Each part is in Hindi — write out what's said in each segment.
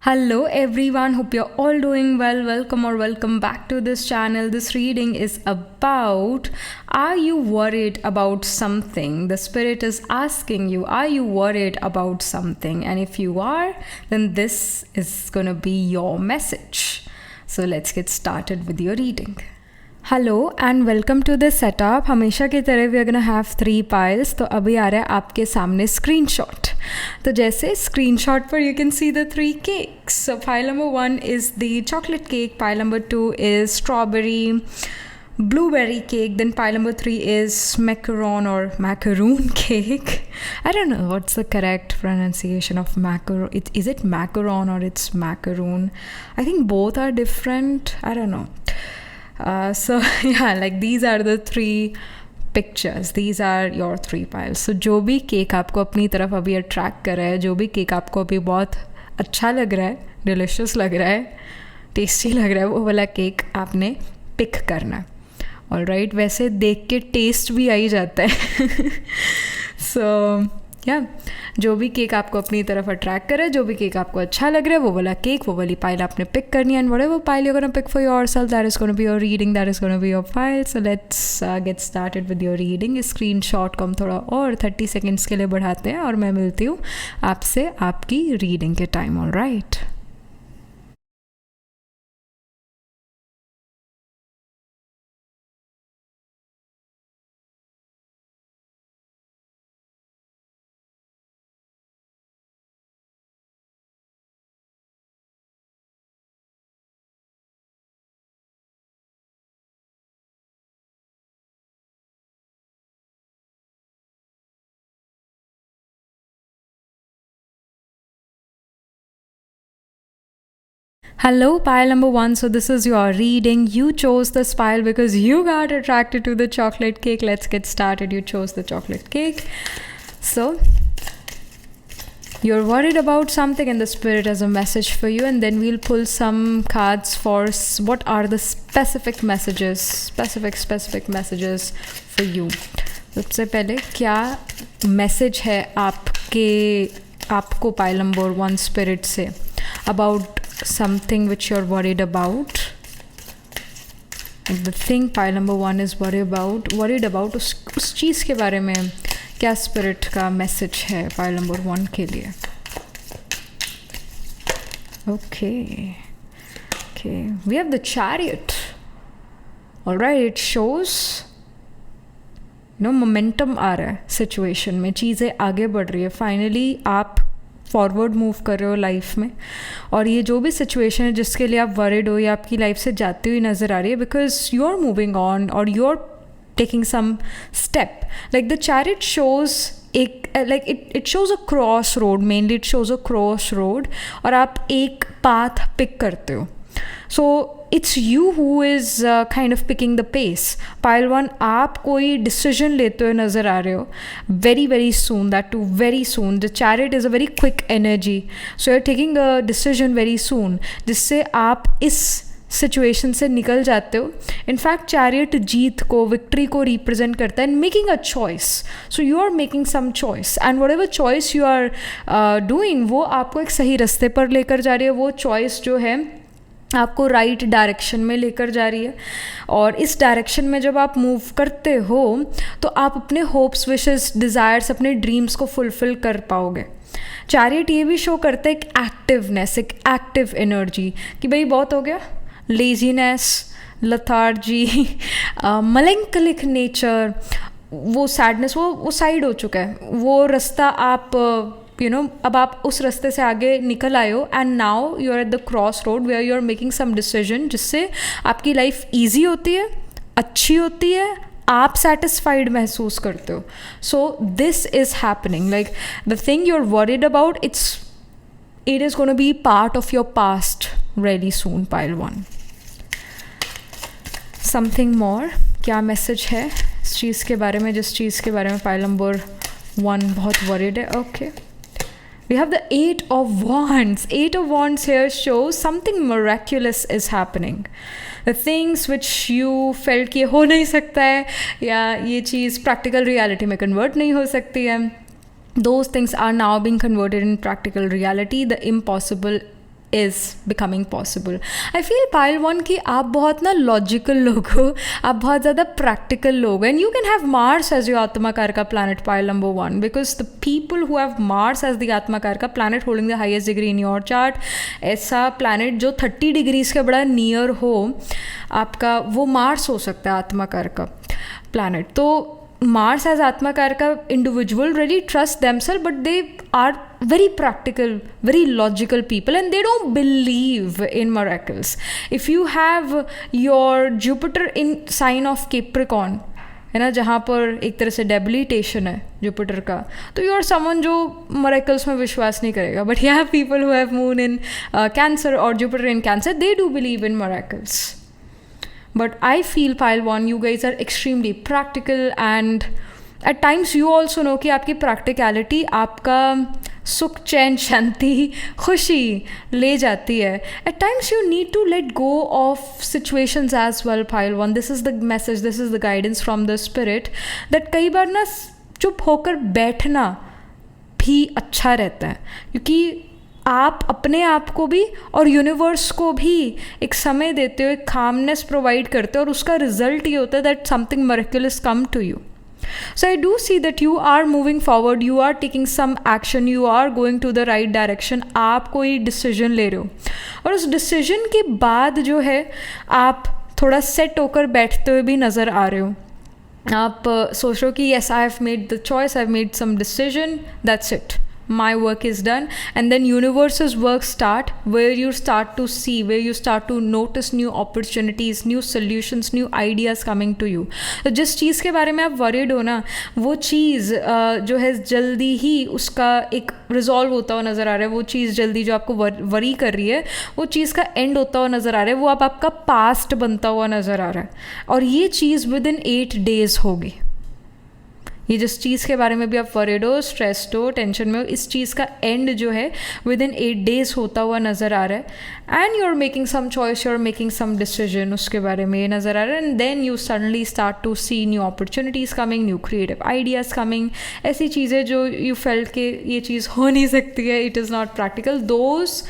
Hello everyone, hope you're all doing well. Welcome back to this channel. This reading is about, are you worried about something? The spirit is asking you, are you worried about something? And if you are, then this is gonna be your message. So let's get started with your reading. Hello and welcome to this setup. हमेशा की तरह we are gonna have 3 piles. तो अभी आ रहा है आपके सामने screenshot. तो जैसे screenshot पर you can see the 3 cakes. So pile number 1 is the chocolate cake. Pile number 2 is strawberry blueberry cake. Then pile number 3 is macaroon cake. I don't know what's the correct pronunciation of macaron. Is it macaron or it's macaroon? I think both are different. I don't know. So yeah, like these are the 3 pictures. These are your 3 piles. So जो भी केक आपको अपनी तरफ अभी अट्रैक्ट कर रहा है, जो भी केक आपको अभी बहुत अच्छा लग रहा है, डिलिशियस लग रहा है, टेस्टी लग रहा है, वो वाला केक आपने पिक करना है. ऑलराइट, वैसे देख के टेस्ट भी आ ही जाता है. सो या जो भी केक आपको अपनी तरफ अट्रैक्ट करे, जो भी केक आपको अच्छा लग रहा है, वो वाला केक, वो वाली पाइल आपने पिक करनी है. And whatever pile you gonna pick for yourself, that is gonna be your reading, that is gonna be your pile. So let's get started with your reading. Screenshot को हम थोड़ा और 30 सेकेंड्स के लिए बढ़ाते हैं और मैं मिलती हूँ आपसे आपकी रीडिंग के time. Alright. Hello, pile number 1. So this is your reading. You chose this pile because you got attracted to the chocolate cake. Let's get started. You chose the chocolate cake. So you're worried about something and the spirit has a message for you, and then we'll pull some cards for what are the specific messages for you. सबसे पहले क्या मैसेज है आपको पाइल नंबर 1 स्पिरिट से about something which you're worried about. The thing pile number 1 is worried about उस चीज़ के बारे में क्या स्पिरिट का मैसेज है पाइल नंबर 1 के लिए. Okay, we have the chariot. Alright, it shows momentum आ रहा है सिचुएशन में, चीज़ें आगे बढ़ रही है. फाइनली आप फॉरवर्ड मूव कर रहे हो लाइफ में, और ये जो भी सिचुएशन है जिसके लिए आप वरिड हो, या आपकी लाइफ से जाती हुई नज़र आ रही है, because you are moving on और you are taking some step. Like the chariot shows it shows a cross road. Mainly it shows a cross road, और आप एक पाथ पिक करते हो. So it's you who is kind of picking the pace. Pile 1, आप कोई डिसीजन लेते हुए नज़र आ रहे हो very soon, that too very soon. The chariot is a very quick energy, so you are taking a decision very soon, जिससे आप इस सिचुएशन से निकल जाते हो. इनफैक्ट चैरिट जीत को, विक्ट्री को रिप्रेजेंट करता है, and making a choice. So you are making some choice, and whatever choice you are doing, वो आपको एक सही रास्ते पर लेकर जा रही है. वो चॉइस जो है आपको राइट डायरेक्शन में लेकर जा रही है, और इस डायरेक्शन में जब आप मूव करते हो तो आप अपने होप्स, विशेस, डिज़ायर्स, अपने ड्रीम्स को फुलफ़िल कर पाओगे. चैरिट ये भी शो करता है एक एक्टिवनेस, एक एक्टिव एनर्जी, कि भाई बहुत हो गया, लेजीनेस, लथार्जी, मलंकलिक नेचर, वो सैडनेस, वो साइड हो चुका है. वो रास्ता आप अब आप उस रास्ते से आगे निकल आए हो, and now you are at the cross road where you are making some decision, जिससे आपकी लाइफ ईजी होती है, अच्छी होती है, आप सेटिस्फाइड महसूस करते हो. So this is happening. Like the thing you are worried about, it is gonna be part of your past very soon. Pile 1, something more. क्या मैसेज है इस चीज़ के बारे में, जिस चीज़ के बारे में पाइल नंबर 1 बहुत वरीड है. Okay, we have the 8 of Wands. 8 of Wands here shows something miraculous is happening. The things which you felt कि हो नहीं सकता है, या ये चीज़ practical reality में convert नहीं हो सकती है, those things are now being converted in practical reality. The impossible is becoming possible. I feel pile 1 कि आप बहुत ना लॉजिकल लोग हो, आप बहुत ज़्यादा प्रैक्टिकल लोग, and you can have Mars as your आत्मा कारका planet, pile number 1, because the people who have Mars as the आत्मा कारका planet holding the highest degree in your chart, ऐसा planet जो 30 डिग्रीज के बड़ा नियर हो आपका, वो Mars हो सकता है आत्मा कारका planet. तो Mars as Atma Karka individual really trust themselves, but they are very practical, very logical people, and they don't believe in miracles. If you have your Jupiter in sign of Capricorn, है ना, जहाँ पर एक तरह से डेबिलिटेशन है जुपिटर का, तो यू आर समवन जो मरेकल्स में विश्वास नहीं करेगा. बट यहाँ people who have moon in Cancer और Jupiter in Cancer, they do believe in miracles. But I feel pile 1, you guys are extremely practical, and at times you also know कि आपकी practicality आपका सुख चैन शांति खुशी ले जाती है. At times you need to let go of situations as well, pile 1. This is the message, this is the guidance from the spirit, that कई बार ना चुप होकर बैठना भी अच्छा रहता है, क्योंकि आप अपने आप को भी और यूनिवर्स को भी एक समय देते हो, एक कामनेस प्रोवाइड करते हो, और उसका रिजल्ट ये होता है that something miraculous come to you. So I do see that you are moving forward, you are taking some action, you are going to the right direction. आप कोई डिसीजन ले रहे हो, और उस डिसीजन के बाद जो है आप थोड़ा सेट होकर बैठते हुए भी नज़र आ रहे हो. आप सोच रहे हो कि yes I have made the choice, I have made some decision, that's it, my work is done. And then universe's work start, where you start to see, where you start to notice new opportunities, new solutions, new ideas coming to you. तो जिस चीज़ के बारे में आप worried हो ना, वो चीज़ जो है जल्दी ही उसका एक रिजॉल्व होता हुआ नज़र आ रहा है. वो चीज़ जल्दी जो आपको वरी कर रही है, वो चीज़ का एंड होता हुआ नज़र आ रहा है, वो अब आपका पास्ट बनता हुआ नज़र आ रहा है. और ये चीज़ विद इन 8 days होगी. ये जिस चीज़ के बारे में भी आप वरीड हो, स्ट्रेस्ड हो, टेंशन में हो, इस चीज़ का एंड जो है विद इन 8 days होता हुआ नज़र आ रहा है. And you are making some choice, you are making some decision, उसके बारे में ये नज़र आ रहा है. And then you suddenly start to see new opportunities coming, new creative ideas coming. ऐसी चीज़ें जो यू फेल्ट के ये चीज़ हो नहीं सकती है, it is not practical, those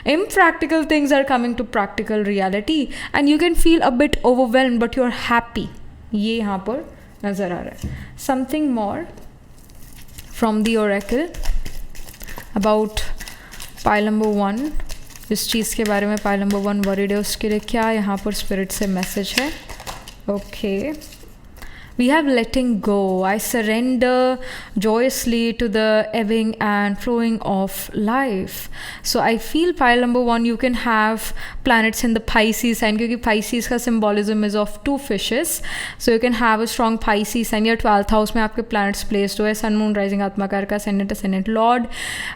impractical things are coming to practical reality, and you can feel a bit overwhelmed, but you are happy. ये यहाँ पर नज़र आ रहा है. Something more from the Oracle about pile number 1. जिस चीज़ के बारे में पाइल नंबर 1 वरीड है, उसके लिए क्या यहाँ पर स्पिरिट से मैसेज है. Okay, we have letting go. I surrender joyously to the ebbing and flowing of life. So I feel pile number 1, you can have planets in the Pisces sign, क्योंकि Pisces का symbolism is of 2 fishes. So you can have a strong Pisces sign. Your 12th house में आपके planets placed हुए, sun, moon, rising, आत्मा कारका, ascendant lord,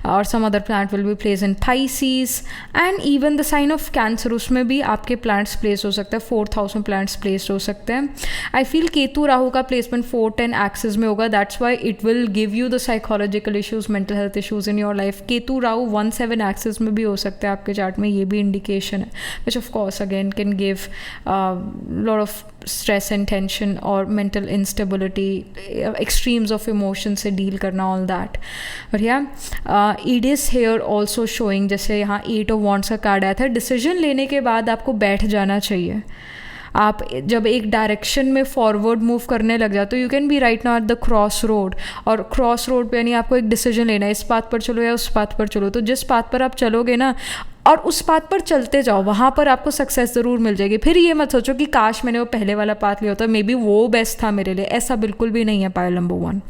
और some other planet will be placed in Pisces. And even the sign of Cancer, उसमें भी आपके planets placed हो सकते हैं, 4th house में planets placed हो सकते हैं. I feel केतु राहु का प्लेसमेंट 4-10 एक्सिस में होगा. That's why it will give you the psychological issues, mental health issues in your life. Ketu Rahu 1-7 axis में भी हो सकता है आपके चार्ट में, ये भी इंडिकेशन है, which of course again can give lot of stress and tension और mental instability, extremes of emotion से डील करना, all that. But yeah it is here also showing, जैसे यहाँ 8 ऑफ वॉन्ड्स का कार्ड आया था, डिसीजन लेने के बाद आपको बैठ जाना चाहिए. आप जब एक डायरेक्शन में फॉरवर्ड मूव करने लग जाते हो, you can be right now at the cross road, और क्रॉस रोड पे यानी आपको एक डिसीजन लेना है, इस पाथ पर चलो या उस पाथ पर चलो. तो जिस पाथ पर आप चलोगे ना, और उस पाथ पर चलते जाओ, वहाँ पर आपको सक्सेस ज़रूर मिल जाएगी. फिर ये मत सोचो कि काश मैंने वो पहले वाला पाथ लिया होता, मे बी वो बेस्ट था मेरे लिए. ऐसा बिल्कुल भी नहीं है. पाइल नंबर 1,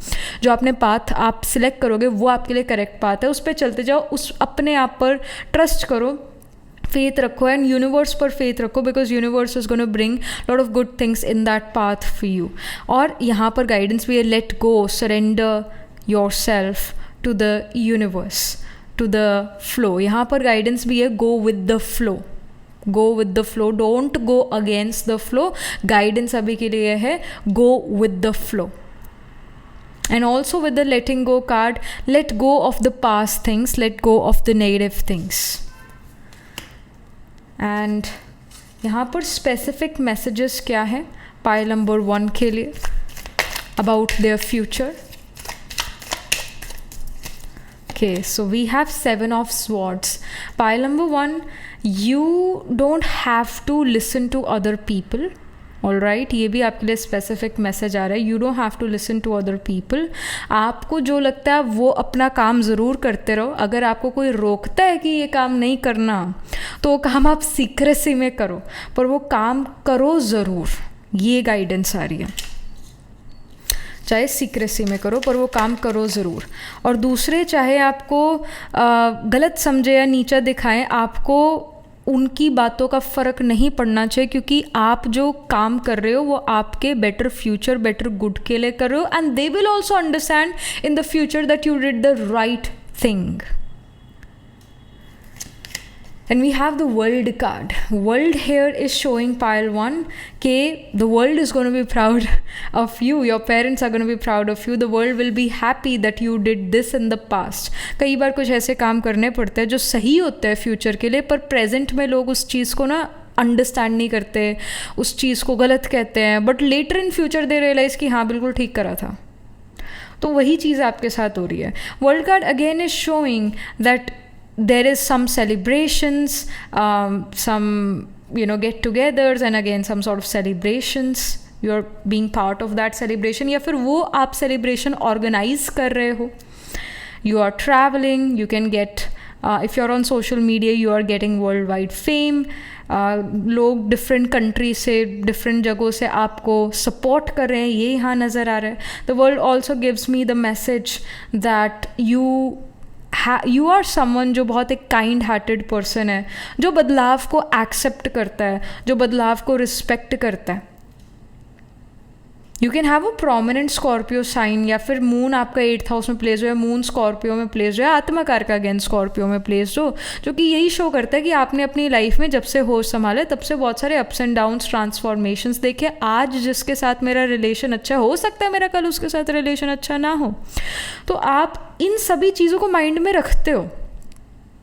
जो आपने पाथ आप सिलेक्ट करोगे वो आपके लिए करेक्ट पाथ है, उस पर चलते जाओ, उस अपने आप पर ट्रस्ट करो, फेथ रखो, एंड यूनिवर्स पर फेथ रखो, because universe is gonna bring lot of good things in that path for you. और यहाँ पर गाइडेंस भी है, let go, surrender your self to the universe, to the flow. यहाँ पर गाइडेंस भी है, go with the flow, go with the flow, don't go against the flow. Guidance अभी के लिए है, go with the flow. And also with the letting go card, let go of the past things, let go of the negative things. And यहाँ पर स्पेसिफिक मैसेजेस क्या है पाइल नंबर 1 के लिए about their future. Okay, so we have 7 of Swords. Pile number 1, you don't have to listen to other people. All right, ये भी आपके लिए स्पेसिफिक मैसेज आ रहा है. You don't have to listen to other people. आपको जो लगता है वो अपना काम ज़रूर करते रहो. अगर आपको कोई रोकता है कि ये काम नहीं करना, तो वो काम आप सीक्रेसी में करो, पर वो काम करो ज़रूर. ये गाइडेंस आ रही है. चाहे सीक्रेसी में करो, पर वो काम करो ज़रूर. और दूसरे, चाहे आपको गलत समझे या नीचा दिखाएं, आपको उनकी बातों का फ़र्क नहीं पड़ना चाहिए, क्योंकि आप जो काम कर रहे हो वो आपके बेटर फ्यूचर, बेटर गुड के लिए कर रहे हो. And they will also understand in the future that you did the right thing. And we have the world card. World here is showing pile 1 कि the world is going to be proud of you. Your parents are going to be proud of you. The world will be happy that you did this in the past. कई बार कुछ ऐसे काम करने पड़ते हैं जो सही होते हैं फ्यूचर के लिए, पर प्रेजेंट में लोग उस चीज़ को ना अंडरस्टैंड नहीं करते, उस चीज़ को गलत कहते हैं, but later in future they realize कि हाँ बिल्कुल ठीक करा था. तो वही चीज़ आपके साथ हो रही है. World card again is showing that there is some celebrations, some get-togethers, and again some sort of celebrations. You're being part of that celebration, या फिर वो आप celebration organize कर रहे हो. You are traveling. You can get if you're on social media, you are getting worldwide fame. लोग डिफरेंट कंट्री से, डिफरेंट जगहों से आपको सपोर्ट कर रहे हैं, ये यहाँ नज़र आ रहा है. The world also gives me the message that you are someone जो बहुत एक काइंड हार्टेड पर्सन है, जो बदलाव को एक्सेप्ट करता है, जो बदलाव को रिस्पेक्ट करता है. You can have a prominent Scorpio sign, या फिर मून आपका 8th हाउस में प्लेस हो, या मून स्कॉर्पियो में प्लेस हो, या आत्मकार का अगेन स्कॉर्पियो में प्लेस हो, जो कि यही शो करता है कि आपने अपनी लाइफ में जब से होश संभाले तब से बहुत सारे अप्स एंड डाउन्स, ट्रांसफॉर्मेशंस देखे. आज जिसके साथ मेरा रिलेशन अच्छा हो सकता है मेरा कल उसके साथ रिलेशन अच्छा ना हो. तो आप इन सभी चीज़ों को माइंड में रखते हो,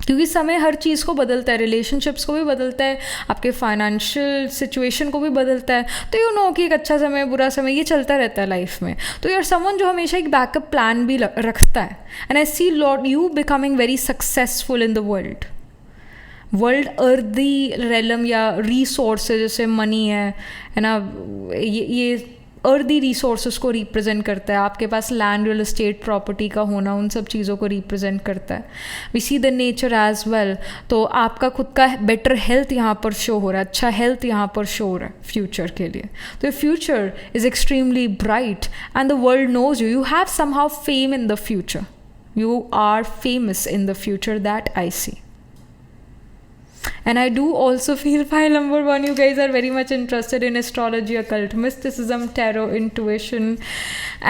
क्योंकि समय हर चीज़ को बदलता है, रिलेशनशिप्स को भी बदलता है, आपके फाइनेंशियल सिचुएशन को भी बदलता है. तो यू नो कि एक अच्छा समय, बुरा समय, ये चलता रहता है लाइफ में. तो यू आर समवन जो हमेशा एक बैकअप प्लान भी रखता है. And I see lot you becoming very successful in the world. Earthy realm या रिसोर्सेज जैसे मनी है ना, ये अर्दी रिसोर्सेज को रिप्रेजेंट करता है. आपके पास लैंड, रियल एस्टेट, प्रॉपर्टी का होना, उन सब चीज़ों को रिप्रेजेंट करता है. We see the nature as well. तो आपका खुद का बेटर हेल्थ यहाँ पर शो हो रहा है, अच्छा हेल्थ यहाँ पर शो हो रहा है फ्यूचर के लिए. तो future is extremely bright and the world knows you. You have somehow fame in the future. You are famous in the future, that I see. And I do also feel pile number 1, you guys are very much interested in astrology, occult, mysticism, tarot, intuition,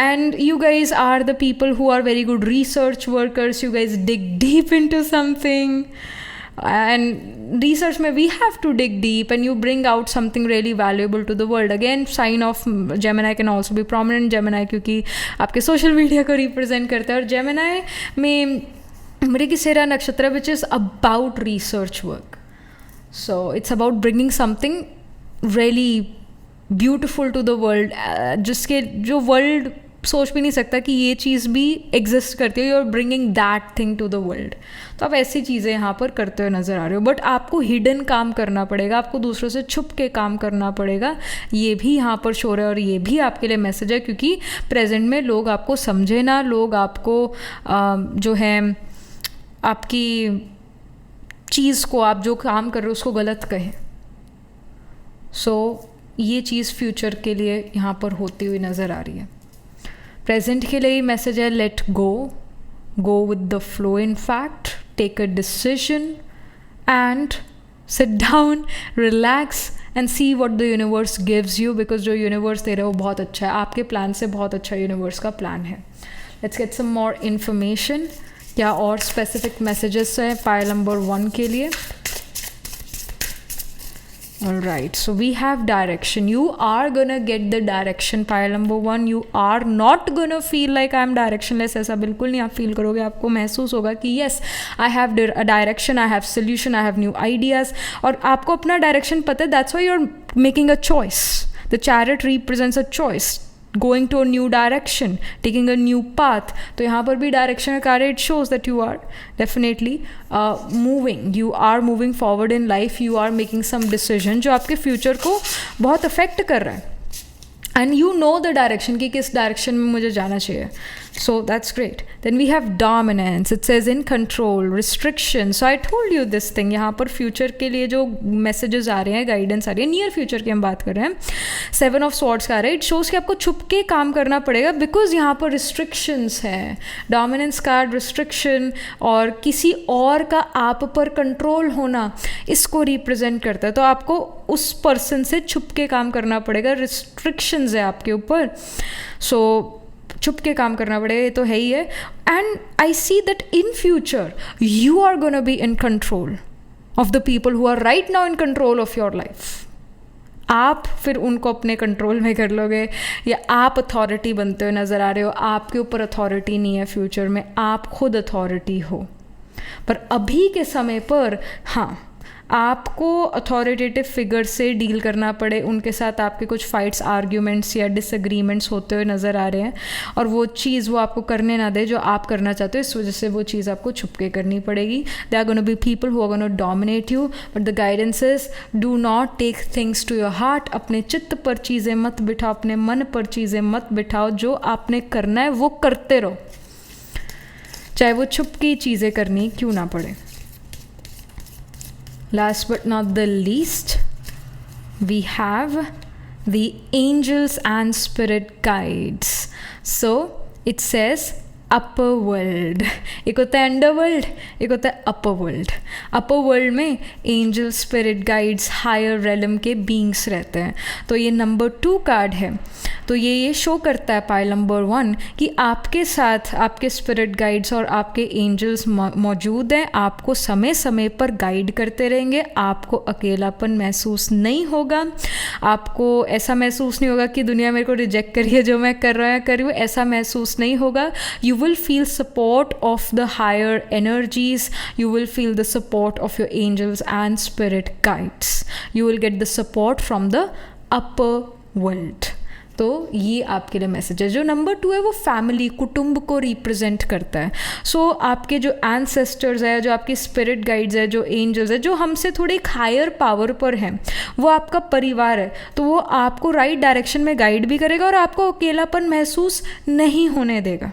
and you guys are the people who are very good research workers. You guys dig deep into something, and research mein we have to dig deep, and you bring out something really valuable to the world. Again, sign of Gemini can also be prominent. Gemini क्योंकि आपके social media को represent करता है, और Gemini में मृगशिरा नक्षत्र which is about research work. So it's about bringing something really beautiful to the world, जिसके जो वर्ल्ड सोच भी नहीं सकता कि ये चीज़ भी एग्जिस्ट करती है. You are bringing that thing to the world. तो आप ऐसी चीज़ें यहाँ पर करते हुए नज़र आ रहे हो, बट आपको हिडन काम करना पड़ेगा, आपको दूसरों से छुप के काम करना पड़ेगा. ये भी यहाँ पर शो रहा है, और ये भी आपके लिए मैसेज है, क्योंकि प्रेजेंट में लोग आपको समझे ना, लोग आपको जो है आपकी चीज़ को, आप जो काम कर रहे हो उसको गलत कहें. सो ये चीज़ फ्यूचर के लिए यहाँ पर होती हुई नज़र आ रही है. प्रेजेंट के लिए मैसेज है, let go with the flow. In fact take a decision and sit down, relax and see what the universe gives you, because जो यूनिवर्स दे रहा है वो बहुत अच्छा है. आपके प्लान से बहुत अच्छा यूनिवर्स का प्लान है. Let's get some more information. क्या और स्पेसिफिक मैसेजेस हैं पाइल नंबर 1 के लिए? Alright, so we have direction. You are gonna get the direction, pile number 1. You are not gonna feel like I am directionless. ऐसा बिल्कुल नहीं आप फील करोगे. आपको महसूस होगा कि yes, I have a direction, I have solution, I have new ideas. और आपको अपना direction पता है. That's why you're making a choice. The chariot represents a choice. going to a new direction, taking a new path. तो यहाँ पर भी direction का कार्य, it shows that you are definitely moving, you are moving forward in life, you are making some decision जो आपके future को बहुत affect कर रहा है, and you know the direction कि किस direction में मुझे जाना चाहिए. So that's great. Then we have dominance. It says in control, restriction. So I told you this thing. यहाँ पर future के लिए जो messages आ रहे हैं, guidance आ रही है, near future की हम बात कर रहे हैं. 7 of swords का आ रहा है. It shows कि आपको छुप के काम करना पड़ेगा because यहाँ पर restrictions है. Dominance card, restriction और किसी और का आप पर control होना, इसको represent करता है. तो आपको उस person से छुप के काम करना पड़ेगा. Restrictions है आपके ऊपर. So छुप के काम करना पड़ेगा, ये तो है ही है. And I see that in future you are gonna be in control of the people who are right now in control of your life. आप फिर उनको अपने कंट्रोल में कर लोगे, या आप अथॉरिटी बनते हुए नज़र आ रहे हो. आपके ऊपर अथॉरिटी नहीं है फ्यूचर में, आप खुद अथॉरिटी हो. पर अभी के समय पर हाँ, आपको अथॉरिटेटिव फिगर से डील करना पड़े, उनके साथ आपके कुछ फाइट्स, आर्ग्यूमेंट्स या डिसएग्रीमेंट्स होते हुए नज़र आ रहे हैं, और वो चीज़ वो आपको करने ना दे जो आप करना चाहते हो. इस वजह से वो चीज़ आपको छुप के करनी पड़ेगी. They are gonna be people who are gonna dominate you, but the guidance is do not take things to your heart. अपने चित्त पर चीज़ें मत बिठाओ, अपने मन पर चीज़ें मत बिठाओ. जो आपने करना है वो करते रहो, चाहे वो छुप की चीज़ें करनी क्यों ना पड़े. Last but not the least, we have the angels and spirit guides. So it says upper world. एक होता है अंडर वर्ल्ड, एक होता है अपर वर्ल्ड. अपर वर्ल्ड में एंजल, स्पिरिट गाइड्स, हायर रेलम के बींग्स रहते हैं. तो ये नंबर 2 कार्ड है. तो ये शो करता है पाइल नंबर 1 कि आपके साथ आपके स्पिरिट गाइड्स और आपके एंजल्स मौजूद हैं. आपको समय समय पर गाइड करते रहेंगे. आपको अकेलापन महसूस नहीं होगा. आपको ऐसा महसूस नहीं होगा कि दुनिया मेरे को रिजेक्ट करिए, जो मैं कर रही हूँ, ऐसा महसूस नहीं होगा. You will feel support of the higher energies. You will feel the support of your angels and spirit guides. You will get the support from the upper world. तो ये आपके लिए मैसेज है. जो नंबर 2 है वो फैमिली, कुटुंब को रिप्रेजेंट करता है. सो आपके जो एंसेस्टर्स है, जो आपके स्पिरिट गाइड्स है, जो एंजल्स है, जो हमसे थोड़े एक हायर पावर पर हैं, वो आपका परिवार है. तो वो आपको राइट डायरेक्शन में गाइड भी करेगा और आपको अकेलापन महसूस नहीं होने देगा.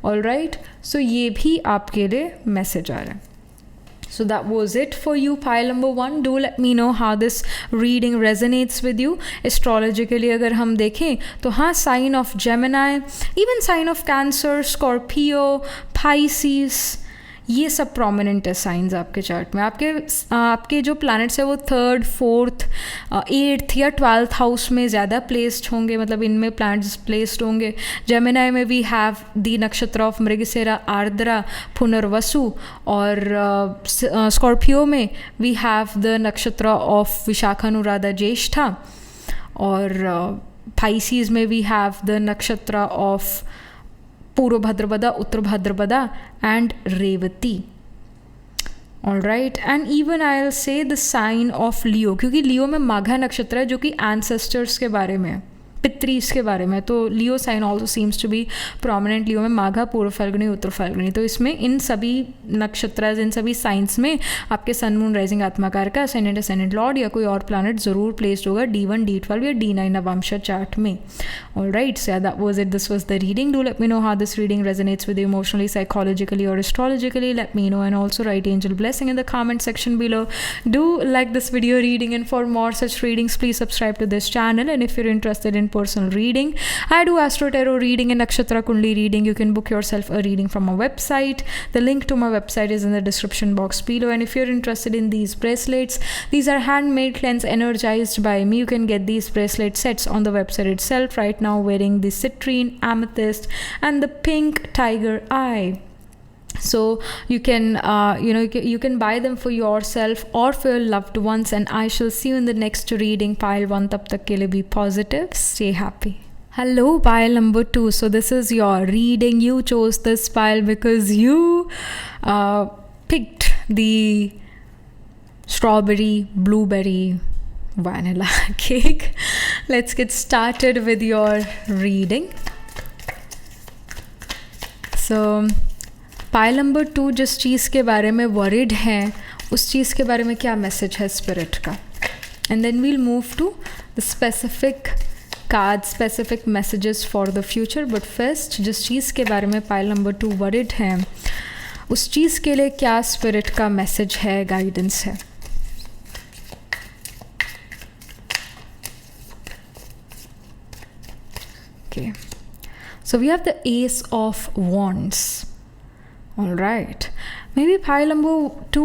ऑल राइट, सो ये भी आपके लिए मैसेज आ रहा है. So that was it for you, pile number 1. Do let me know how this reading resonates with you. Astrologically अगर हम देखें तो हाँ, sign of Gemini, even sign of Cancer, Scorpio, Pisces, ये सब प्रोमिनेंट है साइंस आपके चार्ट में. आपके जो प्लैनेट्स है वो 3rd, 4th, 8th या 12th हाउस में ज़्यादा प्लेस्ड होंगे, मतलब इनमें प्लैनेट्स प्लेस्ड होंगे. जेमिनाई में we have the nakshatra of Mrigashira, Ardra, Punarvasu, और स्कॉर्पियो में we have the nakshatra of Vishakha, Anuradha, Jyeshtha, और पाइसीज में we have the nakshatra of Purva Bhadrapada, Uttara Bhadrapada and Revati. All right, and even I will say the sign of Leo, क्योंकि लियो में माघा नक्षत्र है जो कि एंसेस्टर्स के बारे में है, पितृस के बारे में. तो Leo sign also seems to be prominent. Leo में माघा, पूर्व फाल्गुनी, उत्तर फाल्गुनी. तो इसमें इन सभी नक्षत्र, इन सभी साइंस में आपके सन, मून, राइजिंग, आत्माकार का असेंडेंट, असेंडेंट लॉर्ड या कोई और प्लैनेट ज़रूर प्लेस्ड होगा D1, D12 या D9 नवांश चार्ट में. All right, so that was it. This was the reading. Do let me know how this reading resonates with you emotionally, psychologically और astrologically. Let me know, and also write angel blessing in the comment section below. Do like this video reading, and for more such readings please subscribe to this channel. And if you're interested in personal reading, I do astro tarot reading and nakshatra kundli reading. You can book yourself a reading from my website. The link to my website is in the description box below. And if you're interested in these bracelets, these are handmade, cleansed, energized by me. You can get these bracelet sets on the website itself. Right now wearing the citrine, amethyst and the pink tiger eye. So you can you can buy them for yourself or for your loved ones. And I shall see you in the next reading, pile 1. tab tak ke liye be positive, stay happy. Hello, pile number 2. So this is your reading. You chose this pile because you picked the strawberry, blueberry, vanilla cake. Let's get started with your reading. So pile number 2 जिस चीज़ के बारे में वरिड हैं उस चीज़ के बारे में क्या मैसेज है स्पिरिट का, and then we'll move to the specific card, specific messages for the future. But first जिस चीज़ के बारे में पाइल नंबर 2 वरिड हैं उस चीज़ के लिए क्या स्पिरिट का मैसेज है, गाइडेंस है. Okay, so we have the Ace of Wands. All right, maybe pile number 2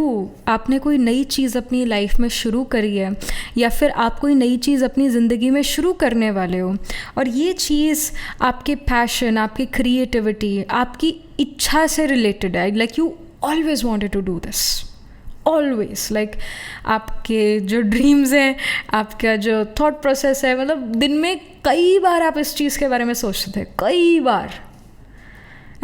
आपने कोई नई चीज़ अपनी लाइफ में शुरू करी है या फिर आप कोई नई चीज़ अपनी ज़िंदगी में शुरू करने वाले हो, और ये चीज़ आपके पैशन, आपकी क्रिएटिविटी, आपकी इच्छा से रिलेटेड है. Like you always wanted to do this, always. Like आपके जो ड्रीम्स हैं, आपका जो थॉट प्रोसेस है, मतलब दिन में कई बार आप इस चीज़ के बारे में सोचते थे, कई बार.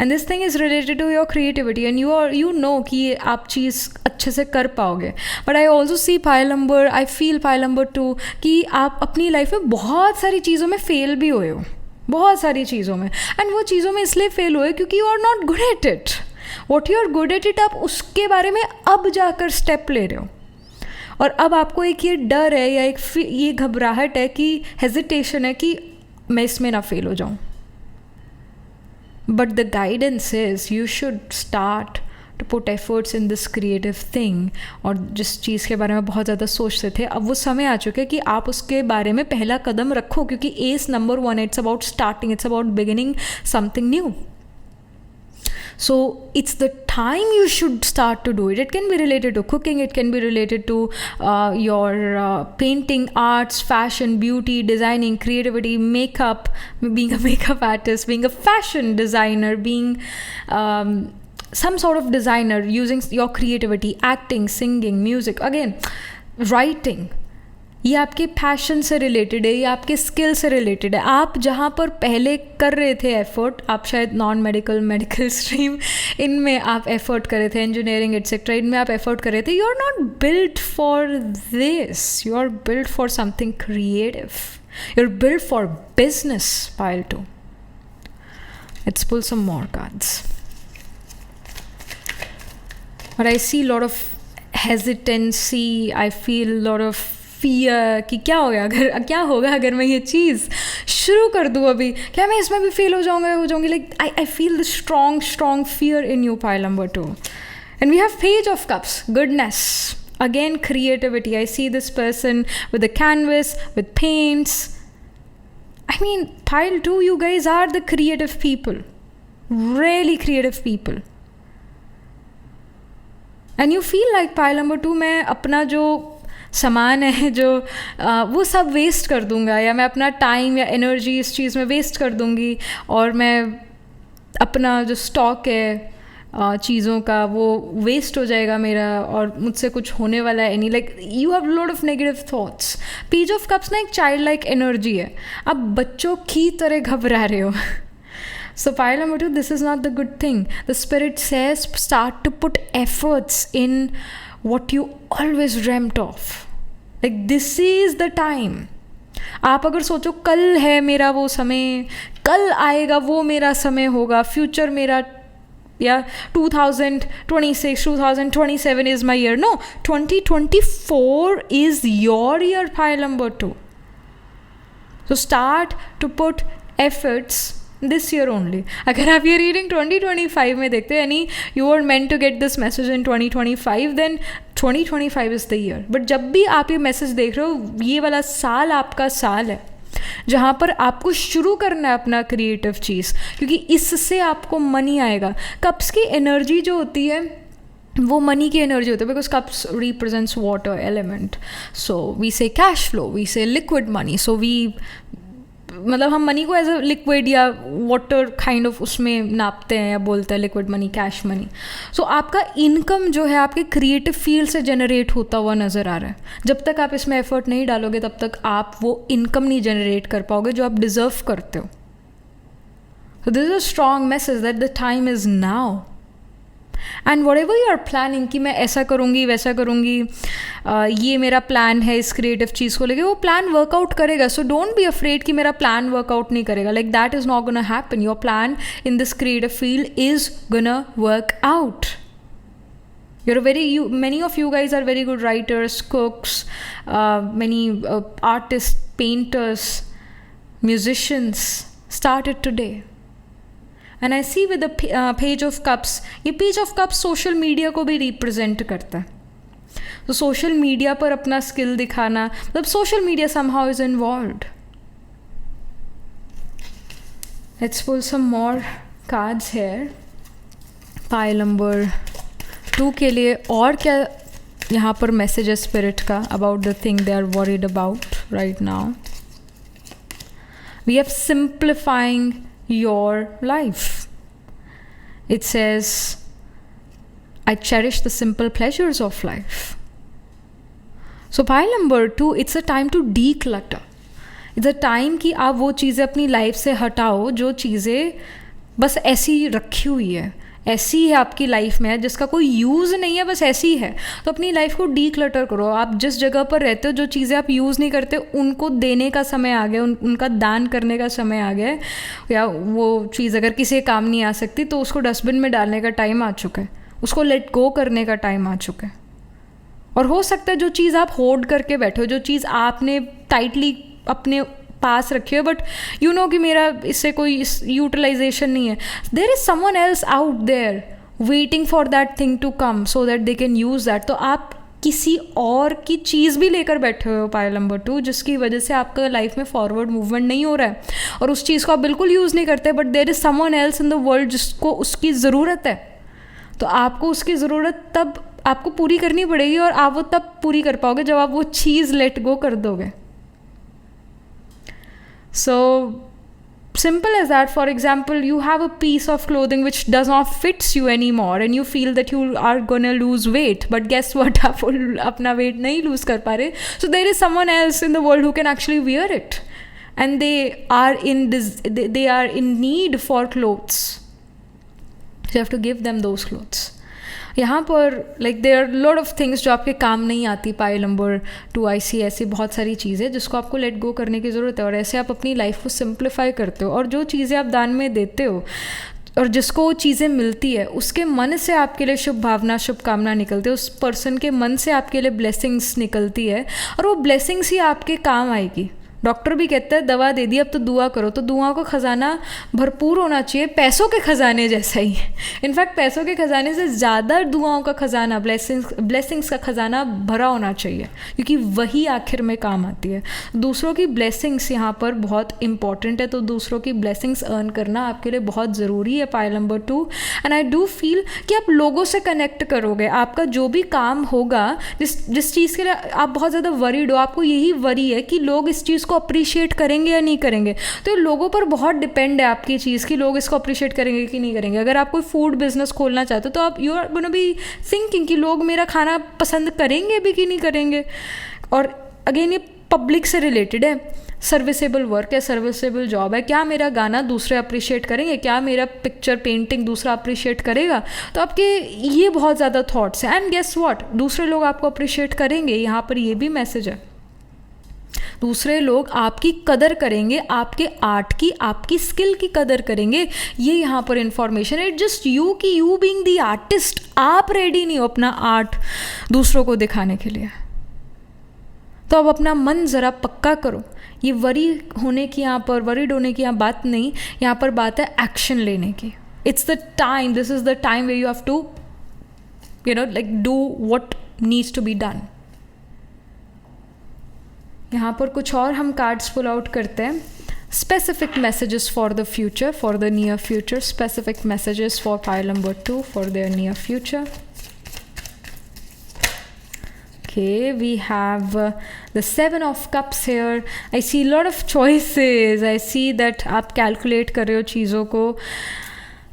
And this thing is related to your creativity and you know कि आप चीज़ अच्छे से कर पाओगे. But I also see I feel pile number 2 कि आप अपनी लाइफ में बहुत सारी चीज़ों में फेल भी हुए हो, बहुत सारी चीज़ों में. एंड वो चीज़ों में इसलिए फेल हुए क्योंकि you are not good at it. What you are good at it, आप उसके बारे में अब जाकर स्टेप ले रहे हो, और अब आपको एक ये डर है या एक ये घबराहट है कि हेजिटेशन है कि मैं इसमें ना फेल हो जाऊं. But the guidance is you should start to put efforts in this creative thing. और जिस चीज़ के बारे में बहुत ज़्यादा सोचते थे, अब वो समय आ चुका है कि आप उसके बारे में पहला कदम रखो, क्योंकि S number 1, it's about starting, it's about beginning something new. So it's the time you should start to do it. It can be related to cooking, it can be related to your painting, arts, fashion, beauty, designing, creativity, makeup, being a makeup artist, being a fashion designer, being some sort of designer, using your creativity, acting, singing, music, again, writing. ये आपके पैशन से रिलेटेड है, ये आपके स्किल से रिलेटेड है. आप जहाँ पर पहले कर रहे थे एफर्ट, आप शायद नॉन मेडिकल, मेडिकल स्ट्रीम, इनमें आप एफर्ट कर रहे थे, इंजीनियरिंग एट्सेट्रा, इनमें आप एफर्ट कर रहे थे. You are not built for this, you are built for something creative, you are built for business. Pile 2, let's pull some more cards. But I see lot of hesitancy, I feel lot of fear कि क्या होगा अगर मैं ये चीज़ शुरू कर दूँ अभी, क्या मैं इसमें भी फेल हो जाऊँगी. Like I feel the strong fear in you, pile number 2. And we have page of cups, goodness, again creativity. I see this person with a canvas, with paints. I mean, pile 2, you guys are the creative people, really creative people. And you feel like pile number 2 मैं अपना जो सामान है जो वो सब वेस्ट कर दूंगा, या मैं अपना टाइम या एनर्जी इस चीज़ में वेस्ट कर दूंगी, और मैं अपना जो स्टॉक है चीज़ों का वो वेस्ट हो जाएगा मेरा, और मुझसे कुछ होने वाला है नहीं. Like you have lot of negative thoughts. Page of cups ना एक चाइल्ड लाइक एनर्जी है, आप बच्चों की तरह घबरा रहे हो. So pile number 2, this is not the good thing. The spirit says start to put efforts in what you always dreamt of. Like this is the time. आप अगर सोचो कल है मेरा वो समय, कल आएगा वो मेरा समय होगा, फ्यूचर मेरा या 2026, 2027 is my year. No, 2024 is your year, pile number 2. So start to put efforts this year only. अगर आप ये रीडिंग 2025 में देखते हैं, यानी you are meant to get this message in 2025, then 2025 is the year. But जब भी आप ये मैसेज देख रहे हो, ये वाला साल आपका साल है जहाँ पर आपको शुरू करना है अपना क्रिएटिव चीज़, क्योंकि इससे आपको मनी आएगा. कप्स की एनर्जी जो होती है वो मनी की एनर्जी होती है, because cups represents water element. So we say cash flow, we say liquid money. So we मतलब हम मनी को एज अ लिक्विड या वाटर काइंड ऑफ उसमें नापते हैं या बोलते हैं liquid money, cash money. So आपका इनकम जो है आपके क्रिएटिव फील्ड से जनरेट होता हुआ नज़र आ रहा है. जब तक आप इसमें एफर्ट नहीं डालोगे तब तक आप वो इनकम नहीं जनरेट कर पाओगे जो आप डिज़र्व करते हो. So this is a strong message that the time is now. And whatever you are planning कि मैं ऐसा करूँगी वैसा करूँगी, ये मेरा प्लान है इस क्रिएटिव चीज़ को लेके, वो प्लान वर्कआउट करेगा. सो डोंट बी अफ्रेड कि मेरा प्लान वर्कआउट नहीं करेगा. Like that is not gonna happen. Your plan in this creative field is gonna work out. Many of you guys are very good writers, cooks, many artists, painters, musicians. Start it today. And I see with the page of cups, ये page of cups social media को भी represent करता है. तो social media पर अपना skill दिखाना, मतलब social media somehow is involved. Let's pull some more cards here. Pile number 2 के लिए और क्या यहाँ पर मैसेज है स्पिरिट का about the thing they are worried about right now. We have simplifying your life. It says I cherish the simple pleasures of life. So pile number 2, it's a time to declutter. It's a time कि आप वो चीज़ें अपनी लाइफ से हटाओ जो चीज़ें बस ऐसी रखी हुई है, ऐसी है आपकी लाइफ में, जिसका कोई यूज़ नहीं है, बस ऐसी है. तो अपनी लाइफ को डी क्लटर करो. आप जिस जगह पर रहते हो, जो चीज़ें आप यूज़ नहीं करते, उनको देने का समय आ गया, उनका दान करने का समय आ गया है. या वो चीज़ अगर किसी काम नहीं आ सकती तो उसको डस्टबिन में डालने का टाइम आ चुका है, उसको लेट गो करने का टाइम आ चुका है. और हो सकता है जो चीज़ आप होल्ड करके बैठे हो, जो चीज़ आपने टाइटली अपने पास रखी है, बट यू नो कि मेरा इससे कोई यूटिलाइजेशन नहीं है, there is someone else out there waiting for that thing to come so that they can use that. तो आप किसी और की चीज़ भी लेकर बैठे हो पाइल नंबर 2, जिसकी वजह से आपका लाइफ में फॉरवर्ड मूवमेंट नहीं हो रहा है, और उस चीज़ को आप बिल्कुल यूज़ नहीं करते, but there is someone else in the world जिसको उसकी ज़रूरत है. तो आपको उसकी ज़रूरत तब आपको पूरी करनी पड़ेगी, और आप वो तब पूरी कर पाओगे जब आप वो चीज़ लेट गो कर दोगे. So simple as that. For example, you have a piece of clothing which does not fits you anymore and you feel that you are gonna lose weight, but guess what, आप अपना weight नहीं lose कर पा रहे. So there is someone else in the world who can actually wear it, and they are in need for clothes. So you have to give them those clothes. यहाँ पर like there are lot of things जो आपके काम नहीं आती. पाइल नंबर 2 आई सी ऐसी बहुत सारी चीज़ें जिसको आपको लेट गो करने की ज़रूरत है, और ऐसे आप अपनी लाइफ को सिंप्लीफाई करते हो. और जो चीज़ें आप दान में देते हो और जिसको वो चीज़ें मिलती है, उसके मन से आपके लिए शुभ भावना, शुभकामना निकलती है. उस पर्सन के मन से आपके लिए ब्लेसिंग्स निकलती है, और वो ब्लेसिंग्स ही आपके काम आएगी. डॉक्टर भी कहता है दवा दे दी, अब तो दुआ करो. तो दुआओं का ख़जाना भरपूर होना चाहिए, पैसों के ख़जाने जैसा ही. इनफैक्ट पैसों के ख़जाने से ज़्यादा दुआओं का ख़जाना, ब्लेसिंग्स का ख़जाना भरा होना चाहिए, क्योंकि वही आखिर में काम आती है. दूसरों की ब्लेसिंग्स यहाँ पर बहुत इंपॉर्टेंट है. तो दूसरों की ब्लेसिंग्स अर्न करना आपके लिए बहुत ज़रूरी है pile number 2. And I do feel कि आप लोगों से कनेक्ट करोगे. आपका जो भी काम होगा, जिस चीज़ के लिए आप बहुत ज़्यादा वरीड हो, आपको यही वरी है कि लोग इस चीज़ को अप्रिशिएट करेंगे या नहीं करेंगे. तो लोगों पर बहुत डिपेंड है आपकी चीज़ कि लोग इसको अप्रिशिएट करेंगे कि नहीं करेंगे. अगर आप कोई फूड बिजनेस खोलना चाहते हो तो आप you are gonna be thinking कि लोग मेरा खाना पसंद करेंगे भी कि नहीं करेंगे. और अगेन ये पब्लिक से रिलेटेड है. सर्विसेबल वर्क है, सर्विसेबल जॉब है. क्या मेरा गाना दूसरे अप्रिशिएट करेंगे, क्या मेरा पिक्चर पेंटिंग दूसरा अप्रिशिएट करेगा. तो आपके ये बहुत ज़्यादा थॉट्स हैं. एंड गेस व्हाट, दूसरे लोग आपको अप्रिशिएट करेंगे. यहाँ पर ये भी मैसेज है, दूसरे लोग आपकी कदर करेंगे, आपके आर्ट की, आपकी स्किल की कदर करेंगे. ये यहाँ पर इंफॉर्मेशन है. इट जस्ट यू कि यू बीइंग द आर्टिस्ट, आप रेडी नहीं हो अपना आर्ट दूसरों को दिखाने के लिए. तो अब अपना मन ज़रा पक्का करो. ये वरीड होने की यहाँ बात नहीं, यहाँ पर बात है एक्शन लेने की. It's the time, this is the time way you have to like do what needs to be done. यहाँ पर कुछ और हम कार्ड्स पुल आउट करते हैं. Specific messages for the future, for the near future. Specific messages for pile number 2 for their near future. Okay, we have the 7 of cups here. I see a lot of choices. I see that आप calculate कर रहे हो चीज़ों को.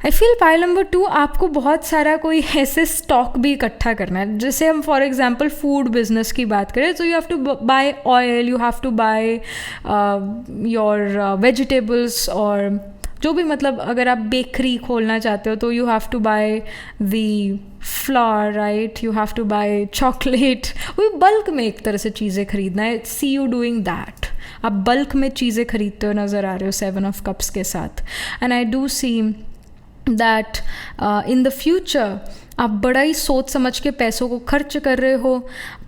आई फील पाइल नंबर 2 आपको बहुत सारा कोई ऐसे स्टॉक भी इकट्ठा करना है. जैसे हम फॉर एग्जांपल फूड बिजनेस की बात करें तो you have to buy oil, you have to buy your vegetables और जो भी, मतलब अगर आप बेकरी खोलना चाहते हो तो you have to buy the flower, right, you have to buy chocolate, वो बल्क में एक तरह से चीज़ें खरीदना है. See you doing that. आप बल्क में चीज़ें खरीदते हो नज़र आ रहे हो 7 ऑफ कप्स के साथ. And I do see that in the future आप बड़ा ही सोच समझ के पैसों को खर्च कर रहे हो,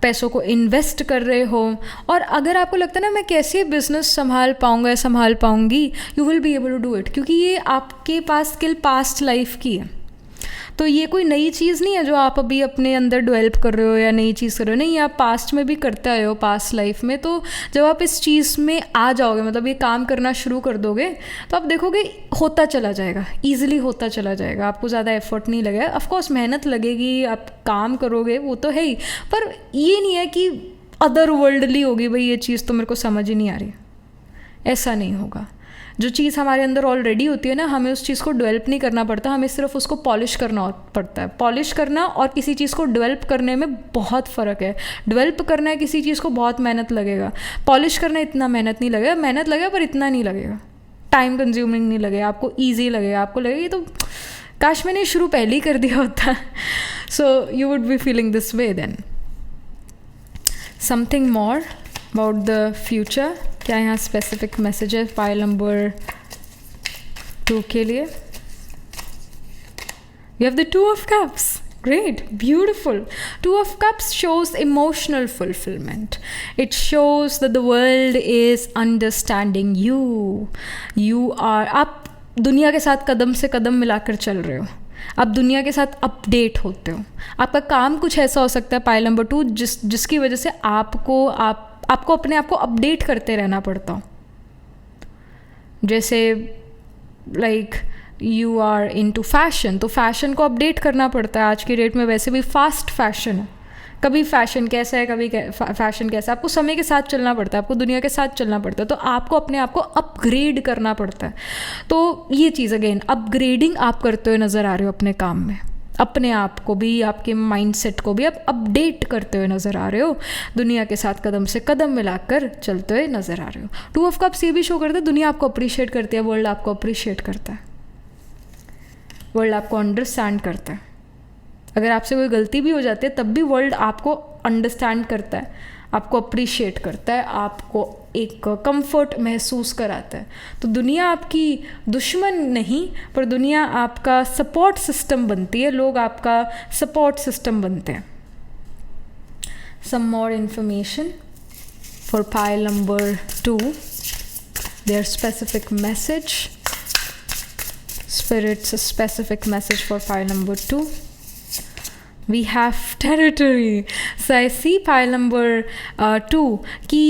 पैसों को इन्वेस्ट कर रहे हो. और अगर आपको लगता है ना मैं कैसे बिजनेस संभाल पाऊँगा या संभाल पाऊँगी, you will be able to do it, क्योंकि ये आपके पास स्किल पास्ट लाइफ की है. तो ये कोई नई चीज़ नहीं है जो आप अभी अपने अंदर डेवलप कर रहे हो या नई चीज़ कर रहे हो. नहीं, आप पास्ट में भी करते आए हो, पास्ट लाइफ में. तो जब आप इस चीज़ में आ जाओगे, मतलब ये काम करना शुरू कर दोगे, तो आप देखोगे होता चला जाएगा, ईजिली होता चला जाएगा. आपको ज़्यादा एफर्ट नहीं लगेगा. ऑफकोर्स मेहनत लगेगी, आप काम करोगे, वो तो है ही, पर ये नहीं है कि अदर वर्ल्डली होगी, भाई ये चीज़ तो मेरे को समझ ही नहीं आ रही. ऐसा नहीं होगा. जो चीज़ हमारे अंदर ऑलरेडी होती है ना, हमें उस चीज़ को डेवलप नहीं करना पड़ता, हमें सिर्फ उसको पॉलिश करना पड़ता है. पॉलिश करना और किसी चीज़ को डेवलप करने में बहुत फ़र्क है. डेवलप करना है किसी चीज़ को बहुत मेहनत लगेगा, पॉलिश करना इतना मेहनत नहीं लगेगा. मेहनत लगेगा पर इतना नहीं लगेगा, टाइम कंज्यूमिंग नहीं लगेगा, आपको ईजी लगेगा. आपको लगेगा ये तो काश मैंने शुरू पहले ही कर दिया होता. So you would be feeling this way then. Something more about the future. क्या यहाँ स्पेसिफिक मैसेज है फाइल नंबर 2 के लिए? You have the 2 of cups. Great, beautiful. 2 of cups shows emotional fulfillment. It shows that the world is understanding you. You are, आप दुनिया के साथ कदम से कदम मिलाकर चल रहे हो, आप दुनिया के साथ अपडेट होते हो. आपका काम कुछ ऐसा हो सकता है पाइल नंबर 2 जिसकी वजह से आपको अपने आप को अपडेट करते रहना पड़ता हो. जैसे like you are into fashion, तो फैशन को अपडेट करना पड़ता है. आज की डेट में वैसे भी फास्ट फैशन है, कभी फैशन कैसा है, कभी फैशन कैसा है. आपको समय के साथ चलना पड़ता है, आपको दुनिया के साथ चलना पड़ता है. तो आपको अपने आप को अपग्रेड करना पड़ता है. तो ये चीज़ अगेन अपग्रेडिंग आप करते हुए नज़र आ रहे हो अपने काम में. अपने आप को भी, आपके माइंडसेट को भी आप अपडेट करते हुए नज़र आ रहे हो, दुनिया के साथ कदम से कदम मिलाकर चलते हुए नज़र आ रहे हो. 2 ऑफ कप्स ये भी शो करता है दुनिया आपको अप्रिशिएट करती है, वर्ल्ड आपको अप्रिशिएट करता है, वर्ल्ड आपको अंडरस्टैंड करता है. अगर आपसे कोई गलती भी हो जाती है तब भी वर्ल्ड आपको अंडरस्टैंड करता है, आपको अप्रिशिएट करता है, आपको एक कंफर्ट महसूस कराता है. तो दुनिया आपकी दुश्मन नहीं, पर दुनिया आपका सपोर्ट सिस्टम बनती है, लोग आपका सपोर्ट सिस्टम बनते हैं. Some more information for pile number 2, their specific message, spirits a specific message for pile number 2. We have territory. So I see pile number 2 कि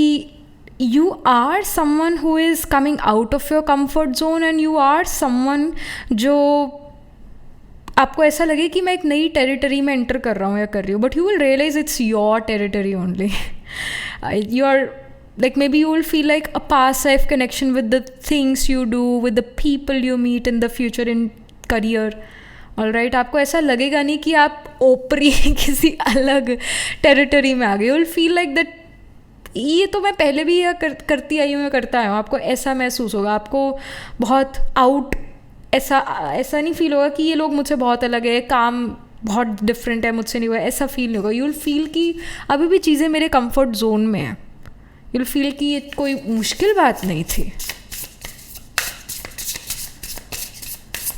you are someone who is coming out of your comfort zone and you are someone जो आपको ऐसा लगे कि मैं एक नई टेरिटरी में एंटर कर रहा हूँ या कर रही हूँ, but you will realize it's your territory only. You are like maybe you will feel like a past life connection with the things you do, with the people you meet in the future in career. All right, आपको ऐसा लगेगा नहीं कि आप ओपरी किसी अलग टेरिटरी में आ गए. You will feel like that ये तो मैं पहले भी यह करती आई हूँ, मैं करता आया हूँ. आपको ऐसा महसूस होगा, आपको बहुत आउट, ऐसा नहीं फील होगा कि ये लोग मुझसे बहुत अलग है, काम बहुत डिफरेंट है मुझसे, नहीं हुआ, ऐसा फील नहीं होगा. यू विल फील कि अभी भी चीज़ें मेरे कंफर्ट जोन में हैं. यू विल फील कि ये कोई मुश्किल बात नहीं थी.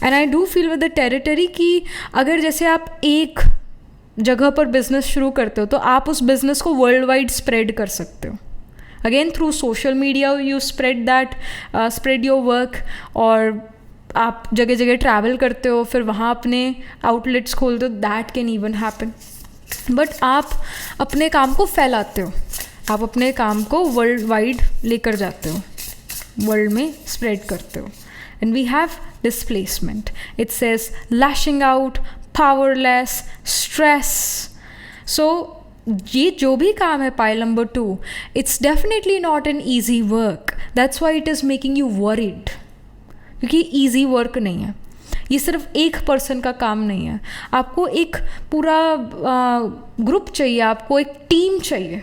And I do feel with the territory कि अगर जैसे आप एक जगह पर बिजनेस शुरू करते हो तो आप उस बिजनेस को वर्ल्ड वाइड स्प्रेड कर सकते हो. Again through social media you spread your work, और आप जगह जगह ट्रैवल करते हो, फिर वहाँ अपने आउटलेट्स खोलते हो. That can even happen. But आप अपने काम को फैलाते हो, आप अपने काम को वर्ल्ड वाइड लेकर जाते हो, वर्ल्ड में स्प्रेड करते हो. And we have displacement. It says lashing out, powerless, stress. So ये जो भी काम है pile number 2, it's definitely not an easy work. That's why it is making you worried, क्योंकि ईजी वर्क नहीं है. ये सिर्फ एक पर्सन का काम नहीं है. आपको एक पूरा ग्रुप चाहिए, आपको एक टीम चाहिए.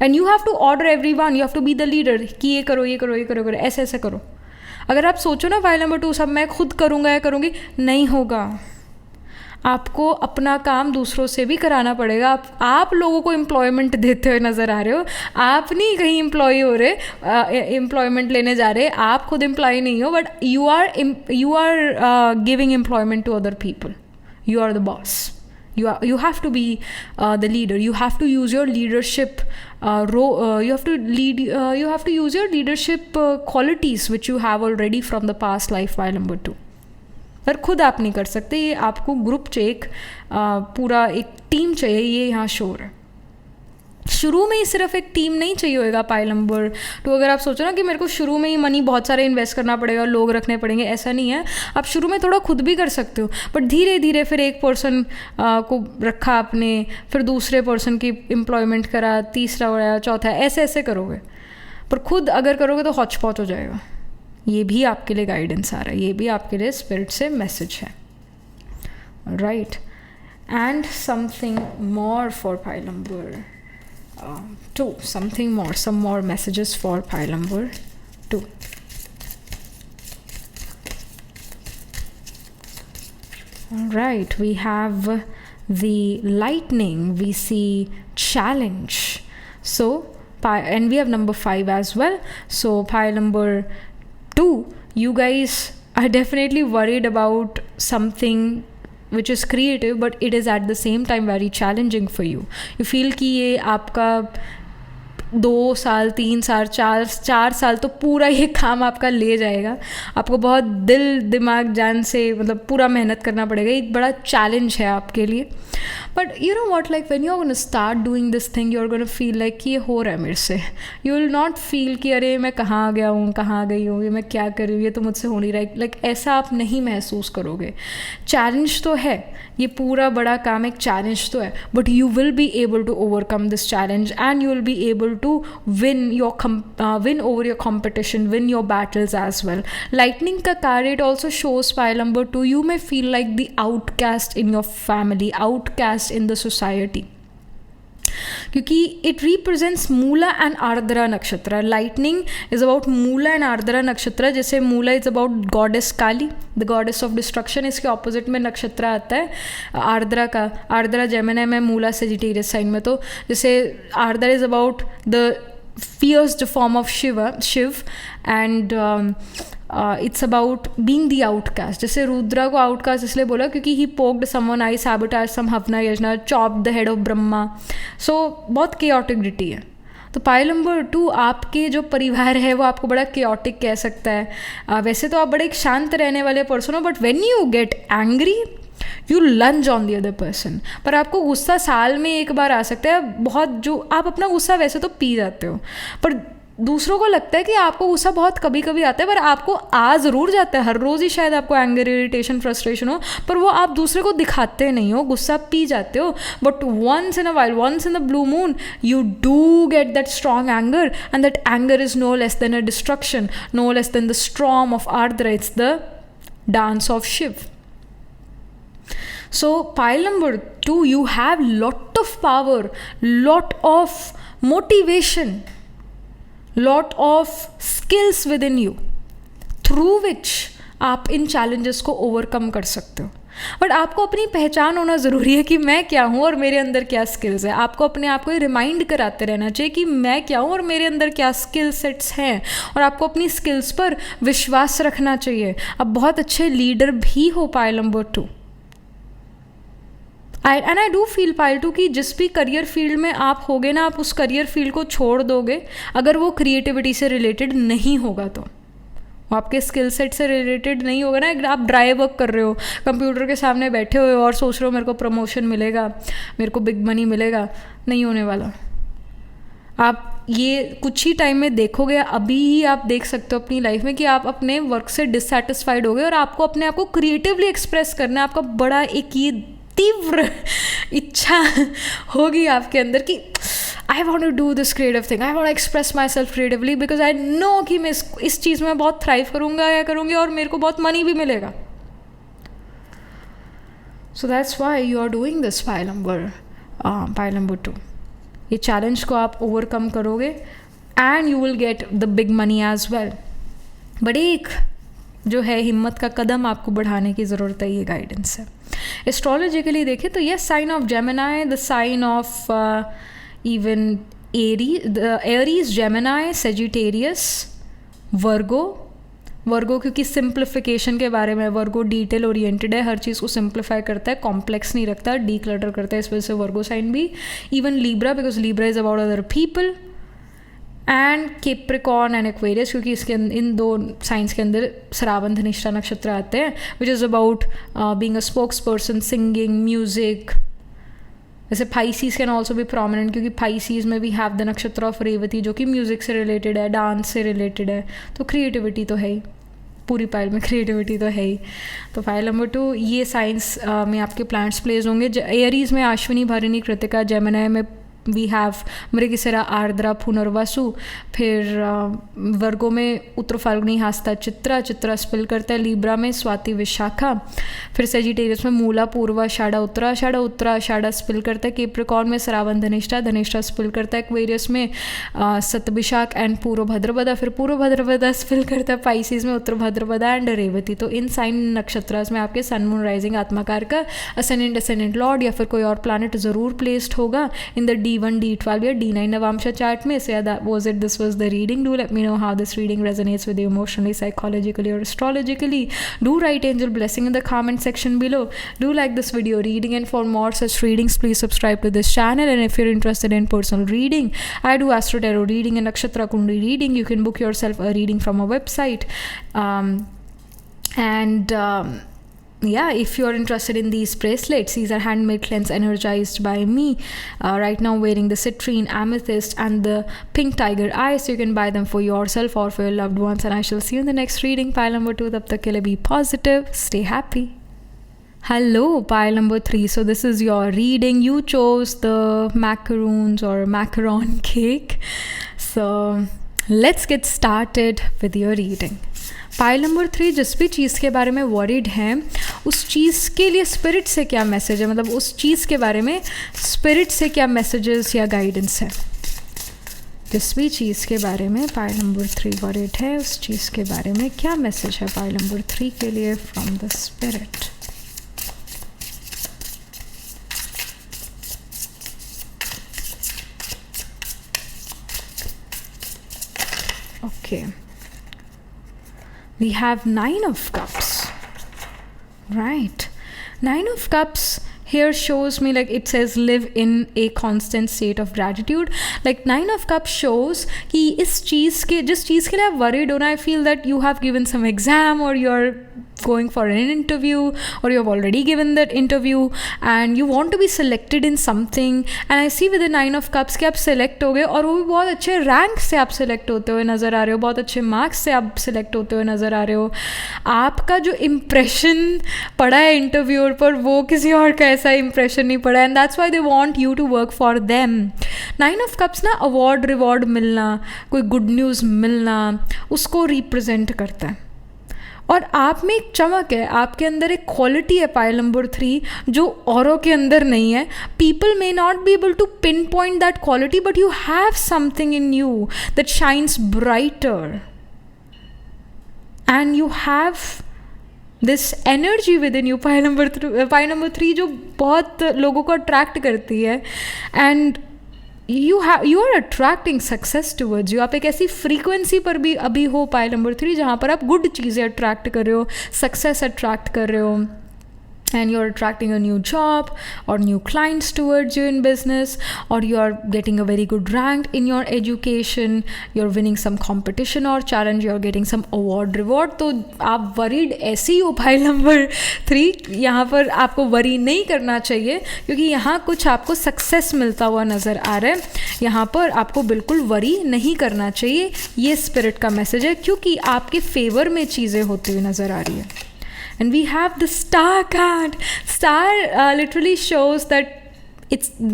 And you have to order everyone, you have to be the leader कि ये करो, ये करो, ये करो, करो, ऐसे ऐसे करो. अगर आप सोचो ना फाइल नंबर 2 सब मैं खुद करूँगा या करूँगी, नहीं होगा। आपको अपना काम दूसरों से भी कराना पड़ेगा। आप लोगों को एम्प्लॉयमेंट देते हुए नज़र आ रहे हो, आप नहीं कहीं एम्प्लॉय हो रहे, एम्प्लॉयमेंट लेने जा रहे, आप खुद एम्प्लॉय नहीं हो, but you are giving employment to other people. You are the boss. You have to be the leader. You have to use your leadership role. You have to use your leadership qualities which you have already from the past life file number 2. पर खुद आप नहीं कर सकते, ये आपको ग्रुप चाहिए, एक पूरा एक टीम चाहिए, ये यहाँ शोर है। शुरू में ही सिर्फ एक टीम नहीं चाहिए होगा पाइल नंबर 2। अगर आप सोचो ना कि मेरे को शुरू में ही मनी बहुत सारे इन्वेस्ट करना पड़ेगा, लोग रखने पड़ेंगे, ऐसा नहीं है। आप शुरू में थोड़ा खुद भी कर सकते हो, बट धीरे धीरे फिर एक पर्सन को रखा आपने, फिर दूसरे पर्सन की एम्प्लॉयमेंट करा, तीसरा बढ़ाया, चौथा, ऐसे ऐसे करोगे। पर खुद अगर करोगे तो हौच पौच हो जाएगा। ये भी आपके लिए गाइडेंस आ रहा है, ये भी आपके लिए स्पिरिट से मैसेज है, right. And something more for pile number 2, some more messages for pile number 2. All right, we have the lightning, we see challenge, so and we have number 5 as well. So pile number 2, you guys are definitely worried about something which is creative, but it is at the same time very challenging for you. You feel कि ये आपका 2 साल 3 साल 4 साल तो पूरा ये काम आपका ले जाएगा। आपको बहुत दिल दिमाग जान से मतलब पूरा मेहनत करना पड़ेगा, एक बड़ा चैलेंज है आपके लिए। But you know what, like when you are gonna start doing this thing, you are gonna feel like कि ये हो रहा है मेरे से। यू विल नॉट फील कि अरे मैं कहाँ आ गया हूँ, कहाँ आ गई हूँ, ये मैं क्या कर रही हूँ, ये तो मुझसे हो नहीं रहा है। लाइक ऐसा आप नहीं महसूस करोगे। चैलेंज तो है, ये पूरा बड़ा काम एक चैलेंज तो है, but you will be able to overcome this challenge and you will be able to win over your competition, win your battles as well. Lightning का card, it also shows pile number 2, you may feel like the outcast in your family, outcast in the society, क्योंकि it represents Mula and Ardra नक्षत्र। Lightning is about Mula and Ardra नक्षत्र, जैसे मूला is about goddess Kali, the goddess of destruction, इसके opposite में नक्षत्र आता है आर्द्रा का। आर्द्रा जेमिनी में, मूला सेजिटेरियस साइन में। तो जैसे Ardra is about the fierce form of Shiv and it's about being the outcast। जैसे रुद्रा को outcast इसलिए बोला क्योंकि he poked someone eye, sabotaged some हवना Yojana, chopped the head of Brahma. so बहुत chaoticity है। तो पाइल नंबर 2, आपके जो परिवार है वो आपको बड़ा chaotic कह सकता है। वैसे तो आप बड़े एक शांत रहने वाले पर्सन हो, बट when you get angry you lunge on the other person. पर आपको गुस्सा साल में एक बार आ सकता है बहुत, जो आप अपना गुस्सा वैसे तो पी जाते हो, पर दूसरों को लगता है कि आपको गुस्सा बहुत कभी कभी आता है, पर आपको आ ज़रूर जाता है। हर रोज़ ही शायद आपको एंगर, इरिटेशन, फ्रस्ट्रेशन हो, पर वो आप दूसरे को दिखाते नहीं हो, गुस्सा पी जाते हो। बट once in a while, once in the blue moon, you do get that strong anger, and that anger is no less than a destruction, no less than the storm of Ardra, it's the dance of Shiva. So pile number 2, you have lot of power, lot of motivation, lot of skills within you, through which आप इन challenges को overcome कर सकते हो। बट आपको अपनी पहचान होना ज़रूरी है कि मैं क्या हूँ और मेरे अंदर क्या स्किल्स है। आपको अपने आप को रिमाइंड कराते रहना चाहिए कि मैं क्या हूँ और मेरे अंदर क्या स्किल सेट्स हैं, और आपको अपनी स्किल्स पर विश्वास रखना चाहिए। आप बहुत अच्छे लीडर भी हो pile number 2। And I do feel pile 2 कि जिस भी करियर फील्ड में आप होगे ना, आप उस करियर फील्ड को छोड़ दोगे अगर वो क्रिएटिविटी से रिलेटेड नहीं होगा, तो वो आपके स्किल सेट से रिलेटेड नहीं होगा ना। आप ड्राई वर्क कर रहे हो, कंप्यूटर के सामने बैठे हुए हो और सोच रहे हो मेरे को प्रमोशन मिलेगा, मेरे को बिग मनी मिलेगा, नहीं होने वाला। आप ये कुछ ही टाइम में देखोगे, अभी ही आप देख सकते हो अपनी लाइफ में कि आप अपने वर्क से डिससेटिस्फाइड हो गए और आपको अपने आप को क्रिएटिवली एक्सप्रेस करना है। आपका बड़ा एक ये तीव्र इच्छा होगी आपके अंदर कि I want to do this creative thing, I want express myself creatively, because I know कि मैं इस चीज़ में बहुत थ्राइव करूँगा या करूँगी और मेरे को बहुत मनी भी मिलेगा। So that's why you are doing this pile number 2। ये चैलेंज को आप ओवरकम करोगे and you will get the big money as well. But एक जो है, हिम्मत का कदम आपको बढ़ाने की ज़रूरत है, ये गाइडेंस है। एस्ट्रोलॉजिकली देखें तो ये sign of Gemini, the sign of even Aries, Gemini, Sagittarius, Virgo क्योंकि सिंप्लीफिकेशन के बारे में, वर्गो डिटेल ओरिएंटेड है, हर चीज़ को सिंप्लीफाई करता है, कॉम्प्लेक्स नहीं रखता, डी क्लटर करता है, इस वजह से वर्गो साइन भी। Even Libra, because Libra is about other people. And Capricorn and Aquarius, क्योंकि इसके इन दो साइंस के अंदर श्रावण धनिष्ठा नक्षत्र आते हैं, which is about being a spokes person, singing, music. जैसे पाइसीज कैन ऑल्सो भी प्रोमिनेंट, क्योंकि पाइसीज में भी have the nakshatra of Revati, जो कि म्यूजिक से रिलेटेड है, डांस से रिलेटेड है, तो क्रिएटिविटी तो है ही, पूरी पाइल में क्रिएटिविटी तो है ही। तो पाइल नंबर 2, ये साइंस में आपके प्लैनेट्स प्लेस होंगे। एरीज में अश्विनी, भरणी, कृतिका, जेमिनी में वी हैव मृगशिरा, आर्द्रा, पुनर्वसु। फिर वर्गो में उत्तर फाल्गुनी, हस्ता, चित्रा स्पिल करता है। लीब्रा में स्वाति, विशाखा। फिर सेजिटेरियस में मूला, पूर्वा, आषाढ़ा, उत्तराषाढ़ा स्पिल करता है। कैप्रिकॉर्न में श्रावण, धनिष्ठा स्पिल करता है। एक्वेरियस में सतभिशाख एंड पूर्व भद्रपदा, फिर पूर्व भद्रपदा स्पिल करता है। पाइसिस में उत्तर भद्रपदा एंड रेवती। तो इन साइन नक्षत्रास में आपके सन, मून, राइजिंग, आत्माकार का असेंडेंट लॉर्ड या फिर कोई और प्लैनेट ज़रूर प्लेस्ड होगा इन द D1, D12 या D9 नवांशा चार्ट में। So yeah, that was it. This was the reading. Do let me know how this reading resonates with you emotionally, psychologically or astrologically. Do write angel blessing in the comment section below. Do like this video reading, and for more such readings, please subscribe to this channel. And if you're interested in personal reading, I do Astro Tarot reading and Nakshatra Kundi reading. You can book yourself a reading from a website. Yeah, if you're interested in these bracelets, these are handmade, cleansed, energized by me. Right now wearing the citrine, amethyst and the pink tiger eye, so you can buy them for yourself or for your loved ones. And I shall see you in the next reading. Pile number 2, tab tak ke liye be positive, stay happy. Hello, pile number 3. So this is your reading. You chose the macaroons or macaron cake. So let's get started with your reading. Pile number 3, जिस भी चीज़ के बारे में वरीड हैं उस चीज़ के लिए स्पिरिट से क्या मैसेज है, मतलब उस चीज़ के बारे में स्पिरिट से क्या मैसेजेस या गाइडेंस है। जिस भी चीज़ के बारे में पाइल नंबर 3 वरीड है, उस चीज़ के बारे में क्या मैसेज है पाइल नंबर 3 के लिए from the spirit. Okay, we have 9 of cups, right? 9 of cups here shows me, like it says live in a constant state of gratitude. Like 9 of cups shows कि इस चीज़ के, जिस चीज़ के लिए आप worried हो ना, I feel that you have given some exam or you're going for an interview or you have already given that interview and you want to be selected in something, and I see with the 9 of cups कि आप select हो गए और वो भी बहुत अच्छे रैंक से आप select होते हुए नज़र आ रहे हो, बहुत अच्छे मार्क्स से आप select होते हुए नज़र आ रहे हो। आपका जो impression पड़ा है इंटरव्यूअर पर वो किसी और का ऐसा impression नहीं पड़ा है, and that's why they want you to work for them. 9 of cups ना अवार्ड रिवॉर्ड मिलना, कोई गुड न्यूज़ मिलना, उसको रिप्रेजेंट करता है। और आप में एक चमक है, आपके अंदर एक क्वालिटी है पाइल नंबर 3 जो औरों के अंदर नहीं है। People may not be able to pinpoint that quality, but you have something in you that shines brighter and you have this energy within you. Pile number 3 जो बहुत लोगों को अट्रैक्ट करती है, and you are attracting success towards you. आप एक ऐसी फ्रीक्वेंसी पर भी अभी हो पाइल नंबर 3 जहाँ पर आप गुड चीज़ें अट्रैक्ट कर रहे हो, सक्सेस अट्रैक्ट कर रहे हो, and you're attracting a new job or new clients towards you in business, or you're getting a very good rank in your education, you're winning some competition or challenge, you're getting some award reward. तो आप worried ऐसे ही हो पाइल नंबर 3, यहाँ पर आपको वरी नहीं करना चाहिए क्योंकि यहाँ कुछ आपको सक्सेस मिलता हुआ नज़र आ रहा है। यहाँ पर आपको बिल्कुल वरी नहीं करना चाहिए, ये स्पिरिट का मैसेज है, क्योंकि आपके फेवर में चीज़ें होती हुई नज़र आ रही है। And we have the star card. Star literally shows that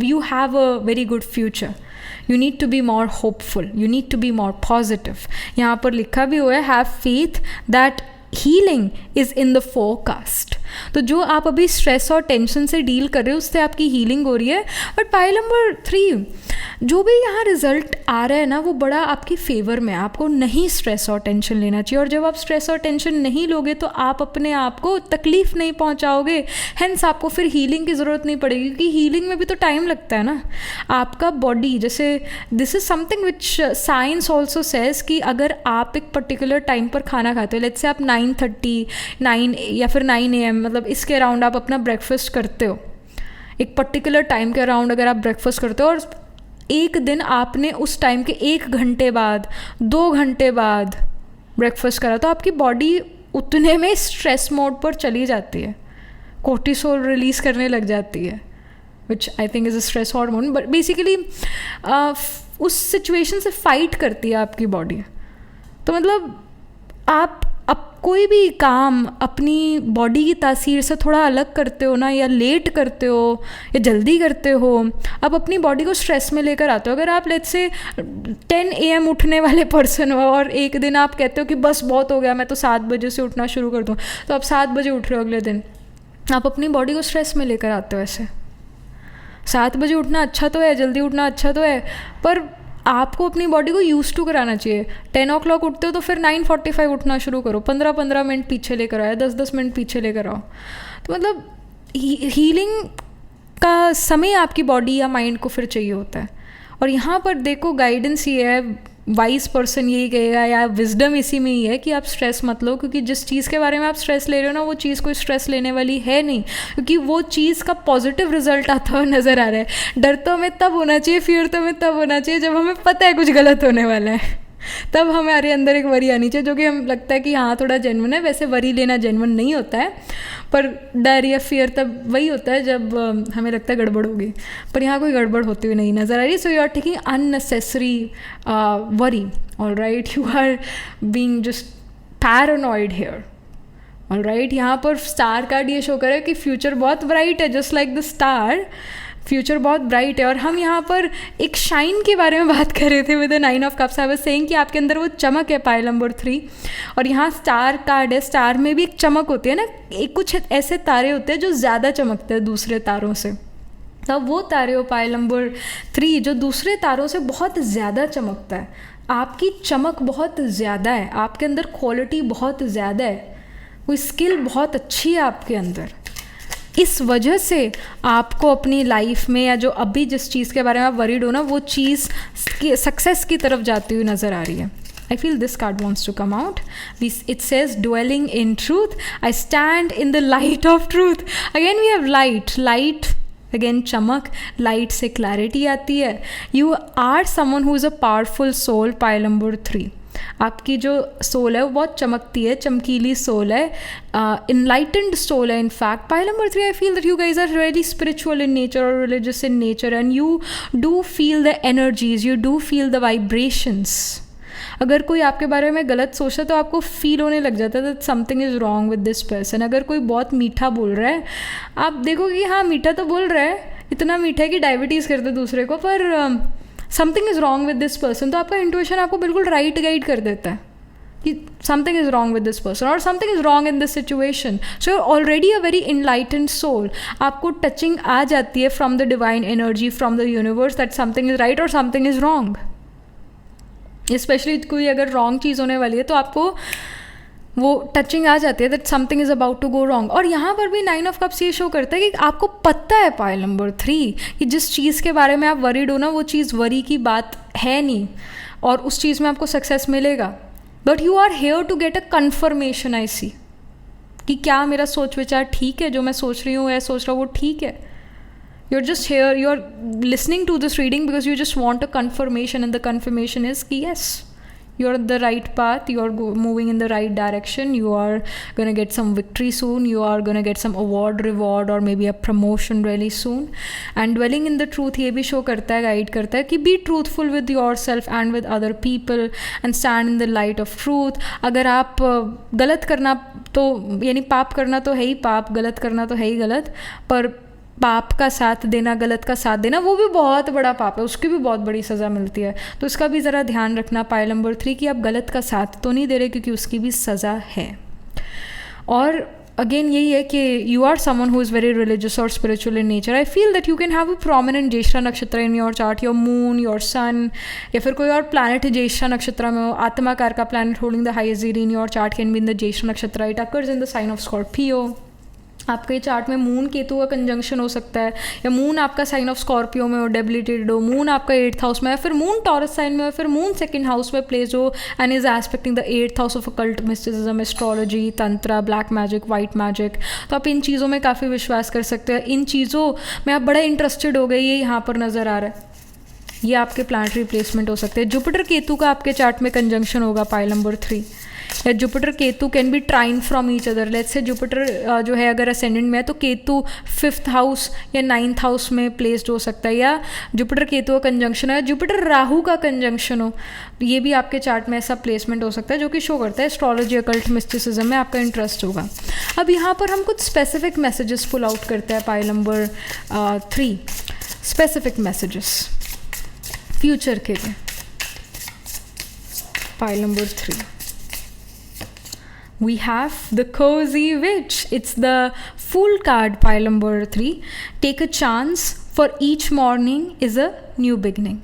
you have a very good future. You need to be more hopeful. You need to be more positive. यहाँ पर लिखा भी हुआ है have faith that healing is in the forecast. तो जो आप अभी स्ट्रेस और टेंशन से डील कर रहे हो उससे आपकी हीलिंग हो रही है। बट पाइल नंबर 3, जो भी यहाँ रिजल्ट आ रहा है ना वो बड़ा आपकी फेवर में, आपको नहीं स्ट्रेस और टेंशन लेना चाहिए। और जब आप स्ट्रेस और टेंशन नहीं लोगे तो आप अपने आप को तकलीफ़ नहीं पहुँचाओगे, हेंस आपको फिर हीलिंग की ज़रूरत नहीं पड़ेगी, क्योंकि हीलिंग में भी तो टाइम लगता है ना। आपका बॉडी, जैसे this is something which science also says कि अगर आप एक पर्टिकुलर टाइम पर खाना खाते हो, लेट्स से आप 9:30 9 या फिर 9 AM, मतलब इसके अराउंड आप अपना ब्रेकफास्ट करते हो, एक पर्टिकुलर टाइम के अराउंड अगर आप ब्रेकफास्ट करते हो और एक दिन आपने उस टाइम के 1 घंटे बाद 2 घंटे बाद ब्रेकफास्ट करा, तो आपकी बॉडी उतने में स्ट्रेस मोड पर चली जाती है, कोर्टिसोल रिलीज करने लग जाती है, which I think is a stress hormone. But basically उस सिचुएशन से फाइट करती है आपकी बॉडी। तो मतलब आप कोई भी काम अपनी बॉडी की तासीर से थोड़ा अलग करते हो ना, या लेट करते हो या जल्दी करते हो, आप अपनी बॉडी को स्ट्रेस में लेकर आते हो। अगर आप लेट्स से 10 AM उठने वाले पर्सन हो और एक दिन आप कहते हो कि बस बहुत हो गया, मैं तो 7 बजे से उठना शुरू कर दूँ, तो आप 7 बजे उठ रहे हो, अगले दिन आप अपनी बॉडी को स्ट्रेस में लेकर आते हो। ऐसे 7 बजे उठना अच्छा तो है, जल्दी उठना अच्छा तो है, पर आपको अपनी बॉडी को यूज़ टू कराना चाहिए। 10 o'clock उठते हो तो फिर 9:45 उठना शुरू करो, 15-15 मिनट पीछे लेकर आओ, 10-10 मिनट पीछे लेकर आओ। तो मतलब हीलिंग का समय आपकी बॉडी या माइंड को फिर चाहिए होता है। और यहाँ पर देखो गाइडेंस ये है, वाइज पर्सन यही कहेगा या विजडम इसी में ही है कि आप स्ट्रेस मत लो, क्योंकि जिस चीज़ के बारे में आप स्ट्रेस ले रहे हो ना वो चीज़ कोई स्ट्रेस लेने वाली है नहीं, क्योंकि वो चीज़ का पॉजिटिव रिजल्ट आता हुआ नज़र आ रहा है। डर तो हमें तब होना चाहिए, फियर तो हमें तब होना चाहिए जब हमें पता है कुछ गलत होने वाला है, तब हमारे अंदर एक वरी आनी चाहिए, जो कि हम लगता है कि हाँ थोड़ा जेन्युइन है। वैसे वरी लेना जेन्युइन नहीं होता है, पर डर या फियर तब वही होता है जब हमें लगता है गड़बड़ होगी, पर यहाँ कोई गड़बड़ होती हुई नहीं नज़र आ रही। So you are taking unnecessary worry, all right, you are being just paranoid here, all right. यहाँ पर स्टार कार्ड ये शो करे कि फ्यूचर बहुत ब्राइट है, just like the star, future बहुत ब्राइट है। और हम यहाँ पर एक शाइन के बारे में बात कर रहे थे with the 9 of Cups। I was saying कि आपके अंदर वो चमक है, पाइल नंबर 3, और यहाँ स्टार कार्ड है। स्टार में भी एक चमक होती है ना, एक कुछ ऐसे तारे होते हैं जो ज़्यादा चमकते हैं दूसरे तारों से, तो वो तारे हो पाइल नंबर 3 जो दूसरे तारों से बहुत ज़्यादा चमकता है। आपकी चमक बहुत ज़्यादा है, आपके अंदर क्वालिटी बहुत ज़्यादा है, वो स्किल बहुत अच्छी है आपके अंदर। इस वजह से आपको अपनी लाइफ में या जो अभी जिस चीज़ के बारे में आप वरीड हो ना, वो चीज़ सक्सेस की तरफ जाती हुई नज़र आ रही है। I feel this card wants to come out. It says dwelling in truth. I stand in the light of truth. Again we have light. Light again चमक, light से clarity आती है। You are someone who is a powerful soul, pile number 3. आपकी जो सोल है वो बहुत चमकती है, चमकीली सोल है, इनलाइटेंड सोल है। In fact pile number 3, I feel that you guys are really spiritual in nature और religious in nature, and you do feel the energies, you do feel the vibrations. अगर कोई आपके बारे में गलत सोचता है तो आपको फील होने लग जाता है that something is wrong with this person. अगर कोई बहुत मीठा बोल रहा है, आप देखोगे कि हाँ मीठा तो बोल रहा है, इतना मीठा है कि डायबिटीज़ करते दूसरे को, पर something is wrong with this person. तो आपका इंट्यूशन आपको बिल्कुल राइट गाइड कर देता है कि something is wrong with this person और something is wrong in this situation. So you are already a very enlightened soul. आपको टचिंग आ जाती है from the divine energy, from the universe, that something is right और समथिंग इज़ रॉन्ग। स्पेशली कोई अगर रॉन्ग चीज़ होने वाली है तो आपको वो टचिंग आ जाती है that something is about to go wrong. और यहाँ पर भी 9 of Cups ये शो करता है कि आपको पता है पाइल नंबर 3 कि जिस चीज़ के बारे में आप वरीड हो ना, वो चीज़ वरी की बात है नहीं और उस चीज़ में आपको सक्सेस मिलेगा। But you are here to get a confirmation, I see, कि क्या मेरा सोच विचार ठीक है, जो मैं सोच रही हूँ या सोच रहा हूँ वो ठीक है। You're just here, you're listening to this reading because you just want a confirmation, and the confirmation is कि yes, you're on the right path, you're moving in the right direction, you are going to get some victory soon, you are going to get some award, reward or maybe a promotion really soon. And dwelling in the truth ये भी show करता है, guide करता है कि be truthful with yourself and with other people and stand in the light of truth. अगर आप गलत करना तो यानी पाप करना तो है ही पाप, गलत करना तो है ही गलत, पर पाप का साथ देना, गलत का साथ देना, वो भी बहुत बड़ा पाप है, उसकी भी बहुत बड़ी सज़ा मिलती है। तो इसका भी ज़रा ध्यान रखना पाइल नंबर 3 कि आप गलत का साथ तो नहीं दे रहे, क्योंकि उसकी भी सज़ा है। और अगेन यही है कि you are someone who is very religious और spiritual in nature. I feel that you can have a prominent Jyeshtha nakshatra in your chart, your moon, your sun, या फिर कोई और प्लैनेट ज्येष्ठा नक्षत्र में हो. आत्माकार का planet holding the highest degree in your chart can be in the Jyeshtha nakshatra. It occurs in the sign of Scorpio. आपके चार्ट में मून केतु का कंजंक्शन हो सकता है, या मून आपका साइन ऑफ स्कॉर्पियो में हो, डेबिलिटेड हो, मून आपका 8th हाउस में है, फिर मून टॉरस साइन में हो, फिर मून 2nd हाउस में प्लेस हो and is expecting the 8th house of occult mysticism, astrology, tantra, black magic, white magic. तो आप इन चीज़ों में काफ़ी विश्वास कर सकते हैं. इन चीज़ों में आप बड़ा इंटरेस्टेड हो गए, ये यहाँ पर नज़र आ रहा है. ये आपके प्लानिटरी प्लेसमेंट हो सकते हैं. जुपिटर केतु का आपके चार्ट में कंजंक्शन होगा पाइल नंबर 3. या Jupiter Ketu can be trine from each other. Let's say Jupiter जो है अगर असेंडेंट में है तो केतु 5th हाउस या 9th हाउस में प्लेस्ड हो सकता है, या जुपिटर केतु का कंजंक्शन है, जुपिटर राहु का कंजंक्शन हो. ये भी आपके चार्ट में ऐसा प्लेसमेंट हो सकता है जो कि शो करता है एस्ट्रोलॉजी, अकल्ट मिस्टिसिज्म में आपका इंटरेस्ट होगा. अब यहाँ पर हम कुछ स्पेसिफिक मैसेजेस पुल आउट करते हैं pile number 3. Specific messages future के लिए pile number 3. We have the cozy witch. It's the Fool card, pile number 3. Take a chance, for each morning is a new beginning.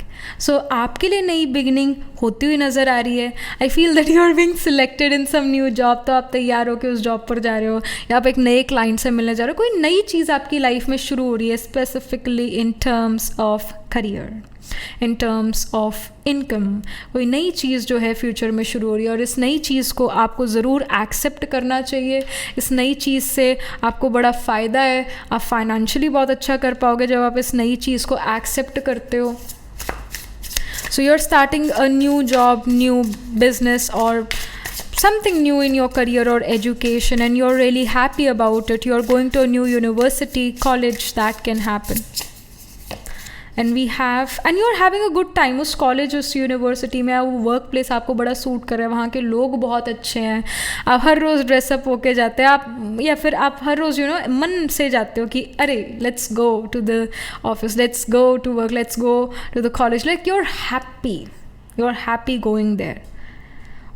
So आपके लिए नई बिगिनिंग होती हुई नज़र आ रही है. I feel that you are being selected in some new job. तो आप तैयार हो के उस जॉब पर जा रहे हो, या आप एक नए क्लाइंट से मिलने जा रहे हो. कोई नई चीज़ आपकी लाइफ में शुरू हो रही है, specifically in terms of career, in terms of income. कोई नई चीज़ जो है फ्यूचर में शुरू हो रही है, और इस नई चीज़ को आपको ज़रूर एक्सेप्ट करना चाहिए. इस नई चीज़ से आपको बड़ा फ़ायदा है. आप फाइनेंशियली बहुत अच्छा कर पाओगे जब आप इस नई चीज़ को एक्सेप्ट करते हो. So you're starting a new job, new business, or something new in your career or education, and you're really happy about it. You're going to a new university, college, that can happen. And you're having a good time उस कॉलेज, उस यूनिवर्सिटी में. वो वर्क प्लेस आपको बड़ा सूट कर रहा है, वहाँ के लोग बहुत अच्छे हैं. आप हर रोज़ ड्रेसअप होके जाते हैं, आप या फिर आप हर रोज़ मन से जाते हो कि अरे let's go to the office, let's go to work, let's go to the college. Like you are happy going there.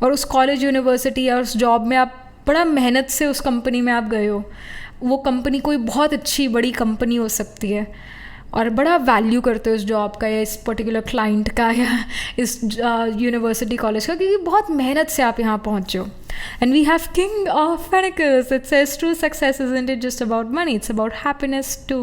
और उस कॉलेज, यूनिवर्सिटी या उस जॉब में आप बड़ा मेहनत से उस कंपनी में आप गए हो. वो कंपनी कोई बहुत अच्छी बड़ी कंपनी हो सकती है, और बड़ा वैल्यू करते हो इस जॉब का, या इस पर्टिकुलर क्लाइंट का, या इस यूनिवर्सिटी कॉलेज का, क्योंकि बहुत मेहनत से आप यहाँ पहुँचे हो. And we have king of pentacles. It says true success isn't it just about money, it's about happiness too.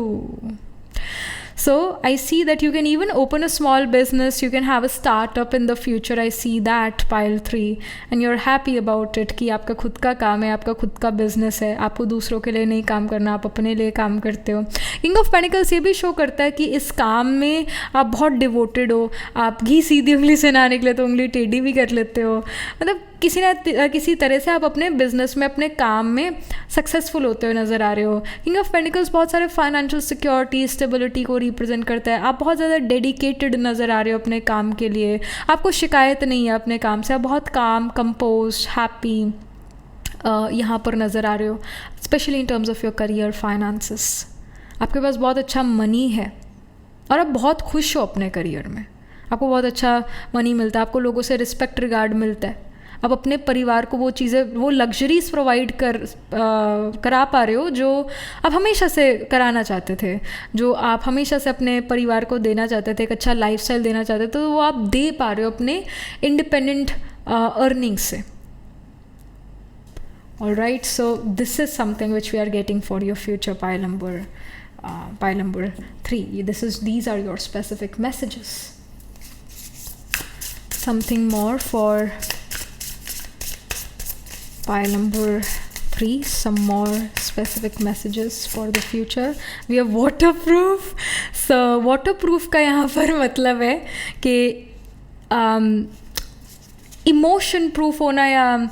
So I see that you can even open a small business, you can have a startup in the future. I see that pile 3, and you're happy about it कि आपका खुद का काम है, आपका खुद का बिजनेस है. आपको दूसरों के लिए नहीं काम करना, आप अपने लिए काम करते हो. किंग ऑफ पेनिकल्स ये भी शो करता है कि इस काम में आप बहुत डिवोटेड हो. आप घी सीधी उंगली से ना निकले तो उंगली टेढ़ी भी कर लेते हो. मतलब किसी ना किसी तरह से आप अपने बिजनेस में, अपने काम में सक्सेसफुल होते हुए नज़र आ रहे हो. किंग ऑफ पेनिकल्स बहुत सारे फाइनेंशियल सिक्योरिटी, स्टेबिलिटी को रिप्रेजेंट करता है. आप बहुत ज़्यादा डेडिकेटेड नज़र आ रहे हो अपने काम के लिए. आपको शिकायत नहीं है अपने काम से. आप बहुत काम, कंपोज, हैप्पी यहाँ पर नज़र आ रहे हो. Specially in terms of your career, finances. आपके पास बहुत अच्छा मनी है, और आप बहुत खुश हो अपने करियर में. आपको बहुत अच्छा मनी मिलता है, आपको लोगों से रिस्पेक्ट, रिगार्ड मिलता है. आप अपने परिवार को वो चीज़ें, वो लग्जरीज प्रोवाइड करा पा रहे हो जो आप हमेशा से कराना चाहते थे, जो आप हमेशा से अपने परिवार को देना चाहते थे, एक अच्छा लाइफस्टाइल देना चाहते थे. तो वो आप दे पा रहे हो अपने इंडिपेंडेंट अर्निंग से. Alright, so this is something which we are getting for your future pile number 3. These are your specific messages. Something more for pile number 3, some more specific messages for the future. We have waterproof. So waterproof का यहाँ पर मतलब है कि इमोशन प्रूफ होना, या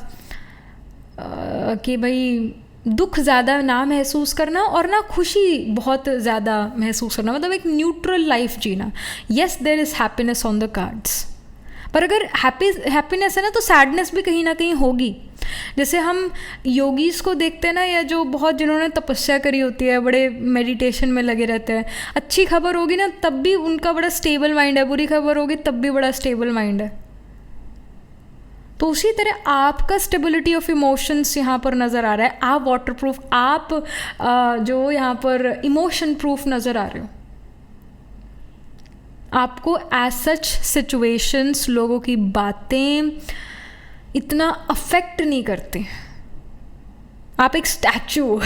कि भाई दुख ज़्यादा ना महसूस करना और ना खुशी बहुत ज़्यादा महसूस करना. मतलब एक न्यूट्रल लाइफ जीना. Yes, there is happiness on the cards, पर अगर हैप्पीनेस है ना तो सैडनेस भी कहीं ना कहीं होगी. जैसे हम योगीज़ को देखते हैं ना, या जो बहुत जिन्होंने तपस्या करी होती है, बड़े मेडिटेशन में लगे रहते हैं. अच्छी खबर होगी ना तब भी उनका बड़ा स्टेबल माइंड है, बुरी खबर होगी तब भी बड़ा स्टेबल माइंड है. तो उसी तरह आपका स्टेबिलिटी ऑफ इमोशंस यहाँ पर नज़र आ रहा है। आप वाटर प्रूफ, आप जो यहाँ पर इमोशन प्रूफ नज़र आ रहे हो। आपको एज सच सिचुएशंस, लोगों की बातें इतना अफेक्ट नहीं करते। आप एक स्टैचू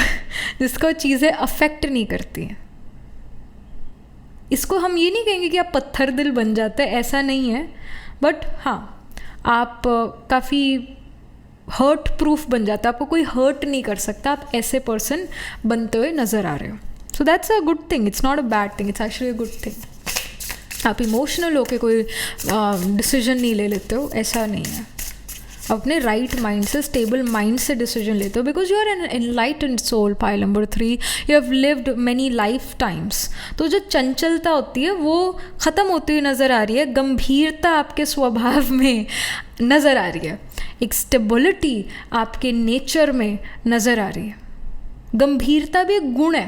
जिसको चीज़ें अफेक्ट नहीं करती हैं। इसको हम ये नहीं कहेंगे कि आप पत्थर दिल बन जाते हैं, ऐसा नहीं है, बट हाँ आप काफ़ी हर्ट प्रूफ बन जाता है। आपको कोई हर्ट नहीं कर सकता, आप ऐसे पर्सन बनते हुए नज़र आ रहे हो। So that's a good thing, it's not a bad thing, it's actually a good thing. आप इमोशनल होकर कोई डिसीजन नहीं ले लेते हो, ऐसा नहीं है। अपने राइट माइंड से, स्टेबल माइंड से डिसीजन लेते हो, because you are an enlightened soul. Pile number 3, you have lived many lifetimes. तो जो चंचलता होती है वो ख़त्म होती हुई नज़र आ रही है, गंभीरता आपके स्वभाव में नज़र आ रही है, एक स्टेबिलिटी आपके नेचर में नज़र आ रही है। गंभीरता भी एक गुण है,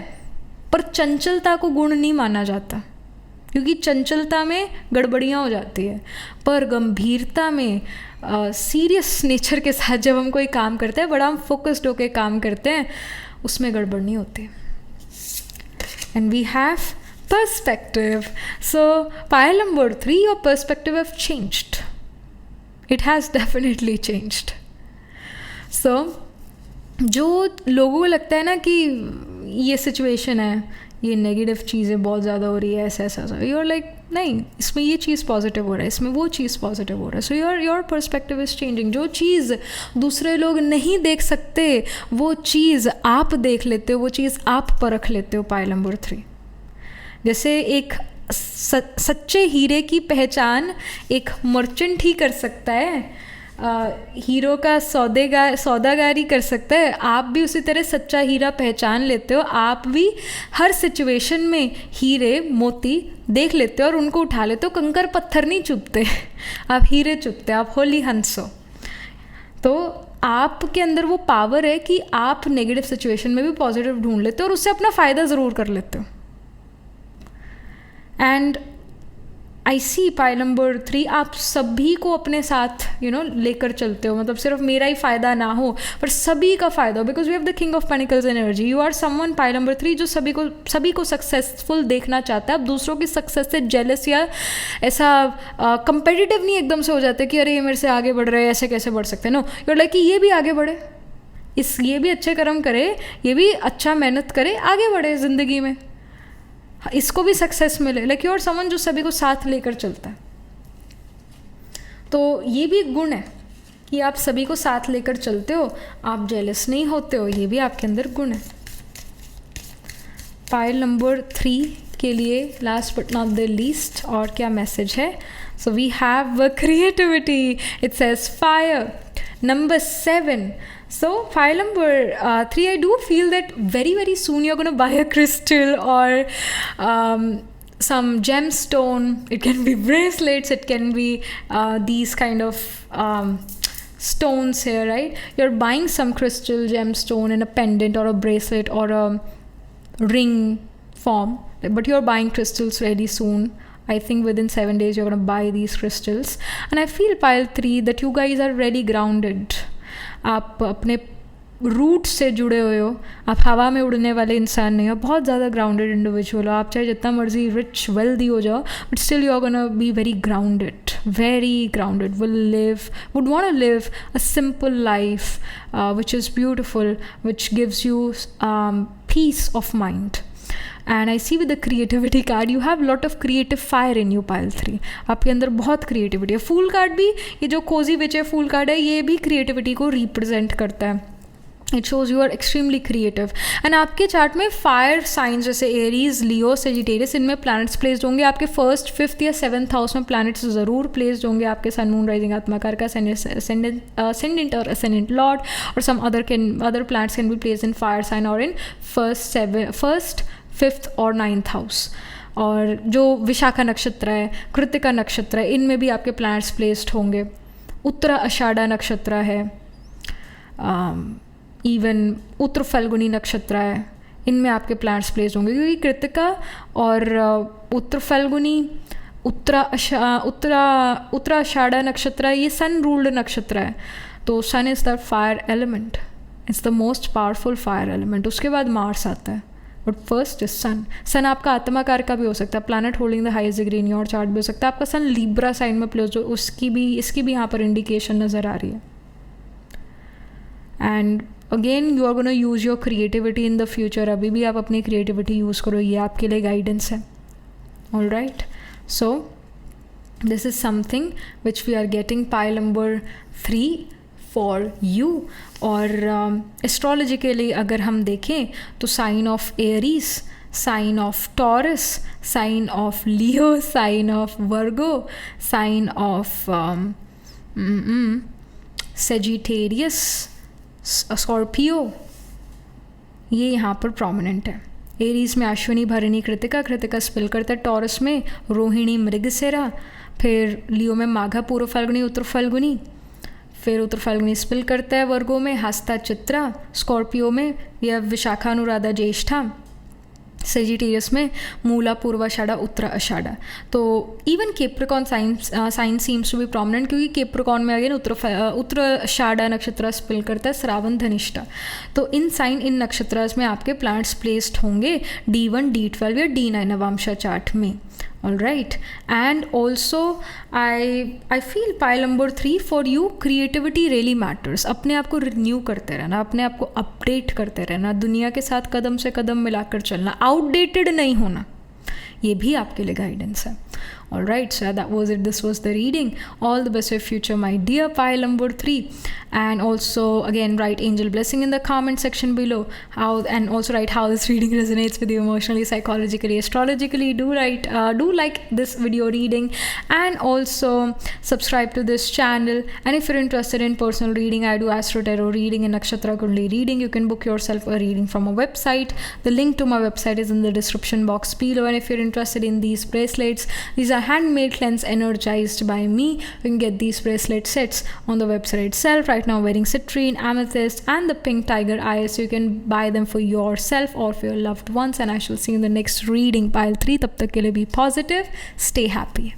पर चंचलता को गुण नहीं माना जाता, क्योंकि चंचलता में गड़बड़ियाँ हो जाती है। पर गंभीरता में सीरियस नेचर के साथ जब हम कोई काम करते हैं, बड़ा हम फोकस्ड होकर काम करते हैं, उसमें गड़बड़ नहीं होती। And we have perspective. So pile number 3, your perspective have changed, it has definitely changed. So जो लोगों को लगता है ना कि ये सिचुएशन है, ये नेगेटिव चीज़ें बहुत ज़्यादा हो रही है, ऐसा ऐसा, यू आर लाइक नहीं, इसमें ये चीज़ पॉजिटिव हो रहा है, इसमें वो चीज़ पॉजिटिव हो रहा है। So your perspective is changing. जो चीज़ दूसरे लोग नहीं देख सकते वो चीज़ आप देख लेते हो, वो चीज़ आप परख लेते हो। पाइल नंबर 3, जैसे एक सच्चे हीरे की पहचान एक मर्चेंट ही कर सकता है, हीरो का सौदागारी कर सकता है, आप भी उसी तरह सच्चा हीरा पहचान लेते हो। आप भी हर सिचुएशन में हीरे मोती देख लेते हो और उनको उठा लेते हो। कंकर पत्थर नहीं चुभते, आप हीरे चुभते, आप होली हंस हो। तो आपके अंदर वो पावर है कि आप नेगेटिव सिचुएशन में भी पॉजिटिव ढूंढ लेते हो और उससे अपना फ़ायदा ज़रूर कर लेते हो। And I see pile number 3, आप सभी को अपने साथ लेकर चलते हो। मतलब सिर्फ मेरा ही फ़ायदा ना हो, पर सभी का फ़ायदा हो, because we have the king of pentacles energy. You are someone, pile number 3, जो सभी को सक्सेसफुल देखना चाहता है। आप दूसरों की सक्सेस से जेलस या ऐसा कंपेटिटिव नहीं एकदम से हो जाते कि अरे ये मेरे से आगे बढ़ रहे हैं, ऐसे कैसे बढ़ सकते हैं। नो, यूर लाइक कि ये भी आगे बढ़े, ये भी अच्छे कर्म करे, ये भी अच्छा मेहनत करे, आगे बढ़े ज़िंदगी में, इसको भी सक्सेस मिले। लाइक यू आर समवन जो सभी को साथ लेकर चलता है। तो ये भी एक गुण है कि आप सभी को साथ लेकर चलते हो, आप जेलस नहीं होते हो, ये भी आपके अंदर गुण है। पाइल नंबर 3 के लिए last but not the least और क्या मैसेज है? So we have creativity, it says fire. Number 7, so file number 3, I do feel that very soon you're going to buy a crystal or some gemstone. It can be bracelets, it can be these kind of stones here, right? You're buying some crystal, gemstone in a pendant or a bracelet or a ring form, but you're buying crystals very soon. I think within 7 days you're going to buy these crystals. And I feel pile 3 that you guys are really grounded. आप अपने रूट से जुड़े हुए हो, आप हवा में उड़ने वाले इंसान नहीं हो, बहुत ज़्यादा ग्राउंडेड इंडिविजुअल हो। आप चाहे जितना मर्जी रिच वेल्दी हो जाओ, but still you are gonna be very grounded, would want to live a simple life which is beautiful, which gives you peace of mind. And I see with the creativity card, you have lot of creative fire in you, pile 3. आपके अंदर बहुत creativity है। फूल कार्ड भी, ये जो कोजी विच है फूल कार्ड है, ये भी creativity को represent करता है। It shows you are extremely creative. And आपके चार्ट में फायर साइंस जैसे एरीज, लियो, सेजिटेरियस, इनमें प्लैनेट्स प्लेस्ड होंगे। आपके 1st, 5th या 7th हाउस में प्लैनेट्स ज़रूर प्लेस्ड होंगे। आपके सन, मून, राइजिंग, आत्माकार का ascendant और ascendant लॉर्ड, और some other planets can be placed in fire sign और इन 1st, 5th और 9th हाउस। और जो विशाखा नक्षत्र है, कृतिका नक्षत्र है, इनमें भी आपके प्लैनेट्स प्लेस्ड होंगे। उत्तरा आषाढ़ा नक्षत्र है, इवन उत्तर फल्गुनी नक्षत्र है, इनमें आपके प्लैनेट्स प्लेस्ड होंगे। क्योंकि कृतिका और उत्तर फल्गुनी उत्तराषाढ़ा नक्षत्र है, ये सन रूल्ड नक्षत्र है, तो sun is the fire element, it's the most powerful fire element. उसके बाद मार्स आता है, but first is sun. Sun आपका आत्माकार का भी हो सकता है, planet holding the highest degree in your chart भी हो सकता है. आपका सन लिब्रा साइन में प्लेस, जो उसकी भी इसकी भी यहाँ पर इंडिकेशन नज़र आ रही है. And again you are gonna use your creativity in the future. अभी भी आप अपनी क्रिएटिविटी यूज़ करो, ये आपके लिए गाइडेंस है. All right, so this is something which we are getting pile number 3 for you. और एस्ट्रोलॉजी के लिए अगर हम देखें तो sign of Aries, sign of Taurus, sign of Leo, sign of Virgo, sign of Sagittarius, Scorpio, ये यहाँ पर प्रोमिनेंट है. एरीज में अश्विनी, भरणी, कृतिका, कृतिका स्पिल करता है. टॉरस में रोहिणी, मृगशिरा, फिर लियो में माघा, पूर्व फाल्गुनी, उत्तर फाल्गुनी, फिर उत्तर फाल्गुनी स्पिल करता है. वर्गो में हस्ता, चित्रा. स्कॉर्पियो में यह विशाखा, अनुराधा, ज्येष्ठा. सेजिटेरियस में मूला, पूर्वाषाढ़ा, उत्तराषाढ़ा. तो even Capricorn sign seems to be prominent, क्योंकि केप्रिकॉन में अगेन उत्तराषाढ़ा नक्षत्र स्पिल करता है, श्रावण, धनिष्ठा. तो इन साइन, इन नक्षत्रास में आपके प्लैनेट्स प्लेस्ड होंगे D1, D12 या D9 नवांशा चार्ट में. All right, and also I feel pile number 3 for you, creativity really matters. अपने आप को रिन्यू करते रहना, अपने आप को अपडेट करते रहना, दुनिया के साथ कदम से कदम मिलाकर चलना, आउटडेटेड नहीं होना, ये भी आपके लिए गाइडेंस है. All right, so that was it. This was the reading. All the best for your future, my dear pile number 3. And also, again, write angel blessing in the comment section below. And also write how this reading resonates with you emotionally, psychologically, astrologically. Do like this video reading, and also subscribe to this channel. And if you're interested in personal reading, I do Astro Tarot reading and Nakshatra Kundali reading. You can book yourself a reading from a website. The link to my website is in the description box below. And if you're interested in these bracelets, these are handmade cleanse energized by me. You can get these bracelet sets on the website itself. Right now wearing citrine, amethyst and the pink tiger eye, so you can buy them for yourself or for your loved ones. And I shall see you in the next reading, pile 3. Tab tak ke liye be positive, stay happy.